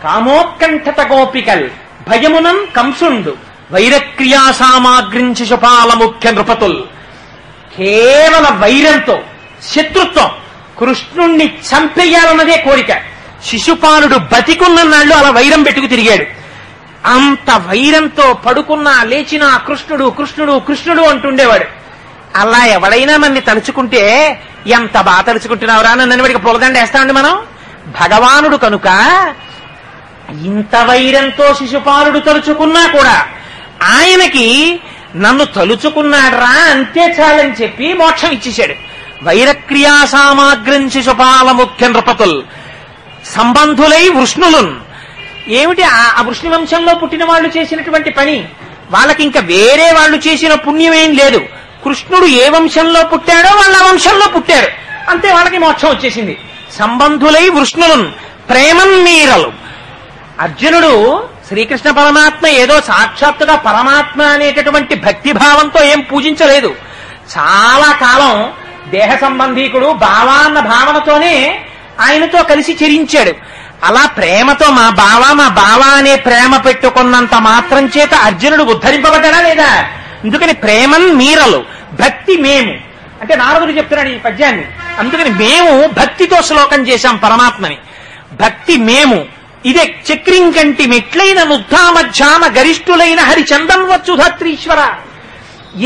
కామోత్కంఠత గోపికల్ భయమునం కంసుండు వైరక్రియా సామాగ్రిం శిశుపాల ముఖ్య నృపతుల్. కేవల వైరంతో, శత్రుత్వం, కృష్ణుణ్ణి చంపేయాలన్నదే కోరిక. శిశుపాలుడు బతికున్ననాళ్ళు అలా వైరం పెట్టుకు తిరిగాడు. అంత వైరంతో పడుకున్నా, లేచినా కృష్ణుడు కృష్ణుడు కృష్ణుడు అంటుండేవాడు. అలా ఎవడైనా మనని తలుచుకుంటే ఎంత బాగా తలుచుకుంటున్నావురా నన్ను వాడికి పొలదండ వేస్తామండి మనం. భగవానుడు కనుక ఇంత వైరంతో శిశుపాలుడు తలుచుకున్నా కూడా ఆయనకి నన్ను తలుచుకున్నాడ్రా అంతే చాలని చెప్పి మోక్షం ఇచ్చేశాడు. వైరక్రియా సామాగ్రం శిశుపాల ముఖ్య నృపతుల్ సంబంధులై వృష్ణులున్. ఏమిటి ఆ వృష్ణి వంశంలో పుట్టిన వాళ్ళు చేసినటువంటి పని? వాళ్ళకి ఇంకా వేరే వాళ్ళు చేసిన పుణ్యమేం లేదు. కృష్ణుడు ఏ వంశంలో పుట్టాడో వాళ్ళు ఆ వంశంలో పుట్టారు, అంతే వాళ్ళకి మోక్షం వచ్చేసింది. సంబంధులై వృష్ణులున్ ప్రేమన్నీరలు. అర్జునుడు శ్రీకృష్ణ పరమాత్మ ఏదో సాక్షాత్తుగా పరమాత్మ అనేటటువంటి భక్తిభావంతో ఏం పూజించలేదు. చాలా కాలం దేహ సంబంధీకుడు బావా అన్న భావనతోనే ఆయనతో కలిసి చెరించాడు. అలా ప్రేమతో మా బావా అనే ప్రేమ పెట్టుకున్నంత మాత్రం చేత అర్జునుడు ఉద్ధరింపబడ్డా లేదా? అందుకని ప్రేమన్ మీరలు భక్తి మేము అంటే నారదుడు చెప్తున్నాడు ఈ పద్యాన్ని. అందుకని మేము భక్తితో శ్లోకం చేశాం పరమాత్మని. భక్తి మేము ఇదే చక్రింకంటి మెట్లైన ముద్ధామధ్యాన గరిష్ఠులైన హరిచందన్వచ్చుధత్రీశ్వర.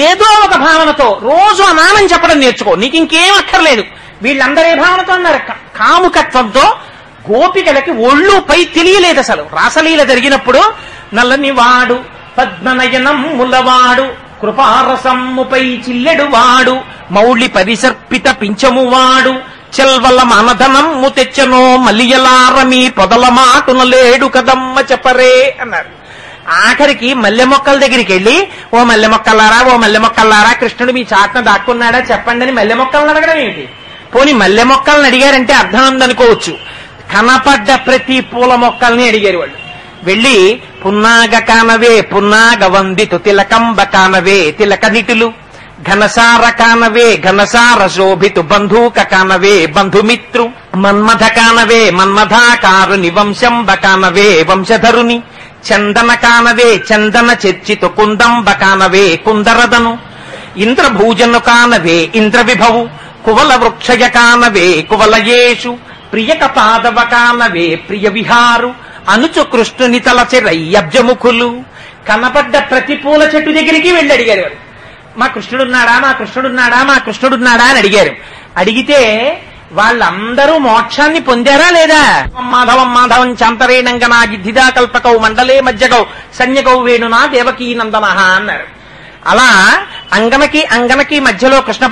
ఏదో ఒక భావనతో రోజు ఆ నామం చెప్పడం నేర్చుకో, నీకు ఇంకేం అక్కర్లేదు. వీళ్ళందరే భావనతో అన్నారు. కాముకత్వంతో గోపికలకి ఒళ్ళు పై తెలియలేదు అసలు. రాసలీల జరిగినప్పుడు నల్లని వాడు పద్మనయనం ములవాడు కృపారసమ్ముపై చిల్లెడు వాడు మౌళి పరిసర్పిత పించము వాడు చెల్వల మనధనమ్ము తెచ్చనో మలియలారమి పొదల మాటునలేడు కదమ్మ చెప్పరే అన్నారు. ఆఖరికి మల్లె మొక్కల దగ్గరికి వెళ్ళి ఓ మల్లె మొక్కలారా కృష్ణుడు మీ చాటున దాక్కున్నాడా చెప్పండి అని మల్లె మొక్కలను అడగడం ఏమిటి? పోనీ మల్లె మొక్కలను అడిగారంటే అర్థం ఉందనుకోవచ్చు. కనపడ్డ ప్రతి పూల మొక్కల్ని అడిగారు వాళ్ళు. వెళ్ళి పున్నాగ కానవే పున్నాగ వందితు తిలకంబ కానవే తిలక నిటులు ఘనసార కానవే ఘనసార శోభితు బంధూక కానవే బంధుమిత్రు మన్మథ కానవే మన్మథాకారుని వంశంబ కానవే వంశధరుని చందన కానవే చందన చర్చితు కుందంబ కానవే కుందరదను ఇంద్రభూజను కానవే ఇంద్ర విభవు కువల వృక్షయ కానవే కువలయేషు ప్రియక పాదవ కానవే ప్రియ విహారు అనుచు కృష్ణుని తలచెరయ్యబ్జముఖులు. కనపడ్డ ప్రతి పూల చెట్టు దగ్గరికి వెళ్ళి అడిగారు వారు. మా కృష్ణుడున్నాడా అని అడిగారు. అడిగితే వాళ్ళందరూ మోక్షాన్ని పొందారా లేదా? మాధవం చాంతరేణంగనా గిద్ధిదా కల్పకౌ మండలే మధ్యగౌ సన్యగౌ వేణునా దేవకీ నందన అన్నారు. అలా అంగనకి మధ్యలో కృష్ణ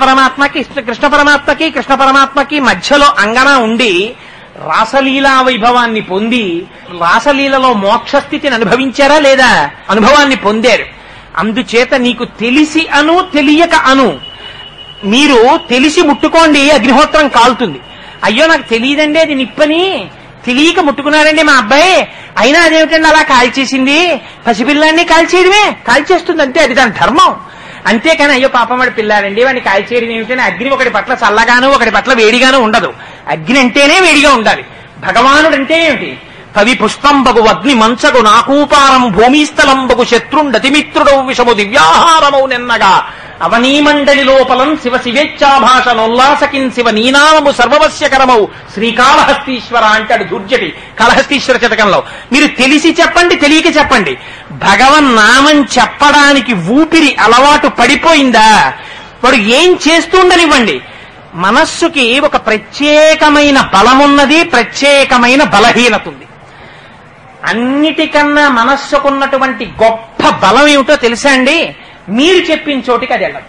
పరమాత్మకి మధ్యలో అంగన ఉండి రాసలీలా వైభవాన్ని పొంది రాసలీలలో మోక్షస్థితిని అనుభవించారా లేదా? అనుభవాన్ని పొందారు. అందుచేత నీకు తెలిసి అను తెలియక అను, మీరు తెలిసి ముట్టుకోండి అగ్నిహోత్రం కాలుతుంది. అయ్యో నాకు తెలియదండి అది నిప్పని, తెలియక ముట్టుకున్నారండి మా అబ్బాయి, అయినా అదేమిటండి అలా కాల్చేసింది, పసిపిల్లాన్ని కాల్చేస్తుంది అంతే, అది దాని ధర్మం. అంతేకాని అయ్యో పాపం వాడి పిల్లాడండి వాడిని కాల్చేయడం ఏమిటని అగ్ని ఒకటి పట్ల చల్లగాను ఒకటి పట్ల వేడిగాను ఉండదు. అగ్ని అంటేనే వేడిగా ఉండాలి. భగవానుడు అంటే ఏమిటి? కవి పుష్పంబగు అగ్ని మంచగు నాకూపారం భూమిస్థలంబగు శత్రుండతిమిత్రుడౌ విషము దివ్యాహారమౌ నెన్నగా అవనీమండలి లోపలం శివ శివేచ్ఛాభాషణోల్లాసకిన్ శివ నీనామము సర్వవశ్యకరమౌ శ్రీకాళహస్తీశ్వర అంటాడు దుర్జటి కాళహస్తీశ్వర శతకంలో. మీరు తెలిసి చెప్పండి తెలియక చెప్పండి, భగవన్నామం చెప్పడానికి ఊపిరి అలవాటు పడిపోయిందా వాడు ఏం చేస్తుండనివ్వండి. మనస్సుకి ఒక ప్రత్యేకమైన బలమున్నది, ప్రత్యేకమైన బలహీనత ఉంది. అన్నిటికన్నా మనస్సుకున్నటువంటి గొప్ప బలం ఏమిటో తెలుసా అండి? మీరు చెప్పిన చోటికి అది వెళ్ళదు.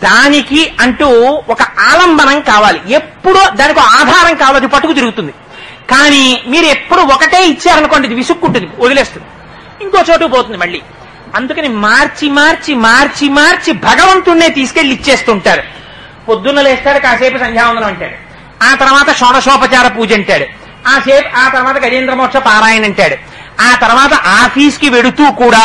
దానికి అంటూ ఒక ఆలంబనం కావాలి, ఎప్పుడో దానికి ఆధారం కావాలి, అది పట్టుకు తిరుగుతుంది. కానీ మీరు ఎప్పుడు ఒకటే ఇచ్చారనుకోండి, ఇది విసుక్కుంటుంది, వదిలేస్తుంది, ఇంకో చోటు పోతుంది మళ్ళీ. అందుకని మార్చి మార్చి మార్చి మార్చి భగవంతుణ్ణే తీసుకెళ్లి ఇచ్చేస్తుంటారు. పొద్దున్న లేస్తాడు, కాసేపు సంధ్యావందనం అంటాడు, ఆ తర్వాత షోడశోపచార పూజ అంటాడు, ఆ తర్వాత గజేంద్రమోక్ష పారాయణ అంటాడు, ఆ తర్వాత ఆఫీస్కి వెడుతూ కూడా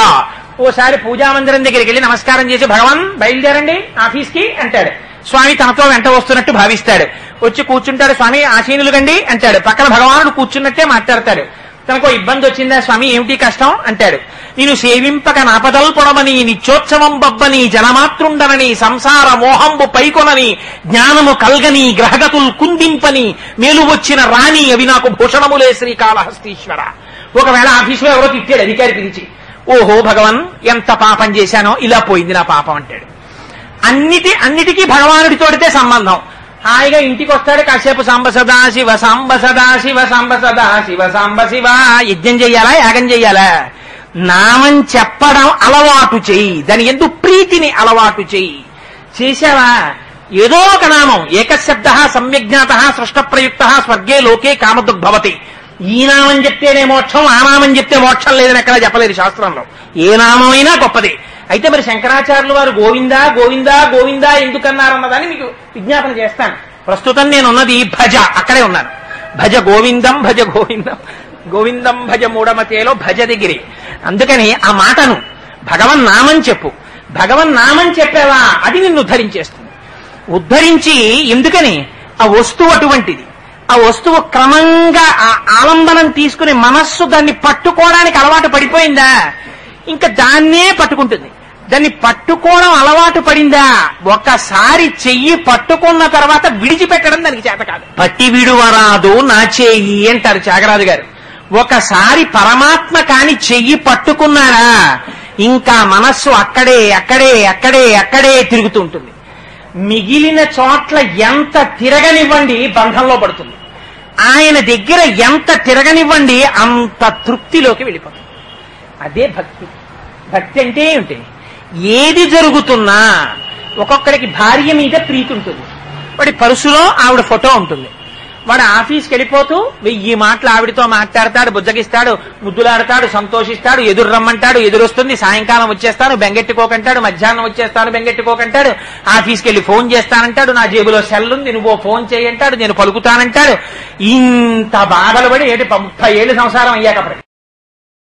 ఓసారి పూజామందిరం దగ్గరికి వెళ్ళి నమస్కారం చేసి భగవాన్ బయలుదేరండి ఆఫీస్కి అంటాడు. స్వామి తనతో వెంట వస్తున్నట్టు భావిస్తాడు, వచ్చి కూర్చుంటాడు, స్వామి ఆశీనులు గండి అంటాడు, పక్కన భగవానుడు కూర్చున్నట్టే మాట్లాడతాడు. తనకో ఇబ్బంది వచ్చిందా, స్వామి ఏమిటి కష్టం అంటాడు. నేను సేవింపక నాపదల్ పొడమని నిత్యోత్సవం బబ్బని జనమాతృండనని సంసార మోహంబు పైకొనని జ్ఞానము కల్గని గ్రహగతుల్ కుందింపని మేలు వచ్చిన రాణి అవి నాకు భూషణములే శ్రీకాళహస్తీశ్వర. ఒకవేళ ఆఫీసులో ఎవరో తిట్టాడు అధికారి పిలిచి, ఓహో భగవాన్ ఎంత పాపం చేశానో, ఇలా పోయింది నా పాపం అంటాడు. అన్నిటికీ భగవానుడితోడితే సంబంధం. హాయిగా ఇంటికి వస్తాడు, కాసేపు సాంబ సదా శివ సాంబ సదా శివ సాంబ సదా శివ సాంబ శివ. యజ్ఞం చెయ్యాలా, యాగం చెయ్యాలా? నామం చెప్పడం అలవాటు చెయ్యి, దాని ఎందు ప్రీతిని అలవాటు చెయ్యి. చేశావా? ఏదో ఒక నామం, ఏకశబ్ద సమ్యజ్ఞాత సృష్ట ప్రయుక్త స్వర్గే లోకే కామదుగ్భవతి. ఈ నామం చెప్తేనే మోక్షం, ఆ నామం చెప్తే మోక్షం లేదని ఎక్కడా చెప్పలేదు శాస్త్రంలో. ఏ నామమైనా గొప్పదే. అయితే మరి శంకరాచార్యులు వారు గోవిందా గోవిందా గోవిందా ఎందుకన్నారన్నదాన్ని మీకు విజ్ఞాపన చేస్తాను. ప్రస్తుతం నేనున్నది భజ, అక్కడే ఉన్నాను. భజ గోవిందం భజ గోవిందం గోవిందం భజ మూఢమతేలో భజ దగ్గరే. అందుకని ఆ మాటను భగవన్నామం చెప్పు. భగవన్నామం చెప్పావా అది నిన్ను ఉద్ధరించేస్తుంది. ఉద్ధరించి ఎందుకని ఆ వస్తువు అటువంటిది. ఆ వస్తువు క్రమంగా ఆ ఆలంబనం తీసుకుని మనస్సు దాన్ని పట్టుకోవడానికి అలవాటు పడిపోయిందా, ఇంకా దాన్నే పట్టుకుంటుంది. దాన్ని పట్టుకోవడం అలవాటు పడిందా, ఒకసారి చెయ్యి పట్టుకున్న తర్వాత విడిచిపెట్టడం దానికి చేత కాదు. పట్టి విడువరాదు నా చెయ్యి అంటారు త్యాగరాజు గారు. ఒకసారి పరమాత్మ కాని చెయ్యి పట్టుకున్నాడా ఇంకా మనస్సు అక్కడే అక్కడే అక్కడే అక్కడే తిరుగుతూ ఉంటుంది. మిగిలిన చోట్ల ఎంత తిరగనివ్వండి బంధంలో పడుతుంది. ఆయన దగ్గర ఎంత తిరగనివ్వండి అంత తృప్తిలోకి వెళ్ళిపోతుంది. అదే భక్తి. భక్తి అంటే ఏమిటి? ఏది జరుగుతున్నా ఒక్కొక్కడికి భార్య మీద ప్రీతి ఉంటుంది, వాడి పరుసులో ఆవిడ ఫోటో ఉంటుంది, వాడు ఆఫీస్కి వెళ్ళిపోతూ 1000 మాటలు ఆవిడతో మాట్లాడతాడు, బుజ్జగిస్తాడు, ముద్దులాడతాడు, సంతోషిస్తాడు, ఎదురు రమ్మంటాడు, ఎదురొస్తుంది, సాయంకాలం వచ్చేస్తాను బెంగెట్టుకోకంటాడు, మధ్యాహ్నం వచ్చేస్తాను బెంగెట్టుకోకంటాడు, ఆఫీస్కి వెళ్ళి ఫోన్ చేస్తానంటాడు, నా జేబులో సెల్ ఉంది నువ్వు ఫోన్ చేయంటాడు, నేను పలుకుతానంటాడు. ఇంత బాధలు పడి 30 ఏళ్ళు సంసారం అయ్యాకప్పుడు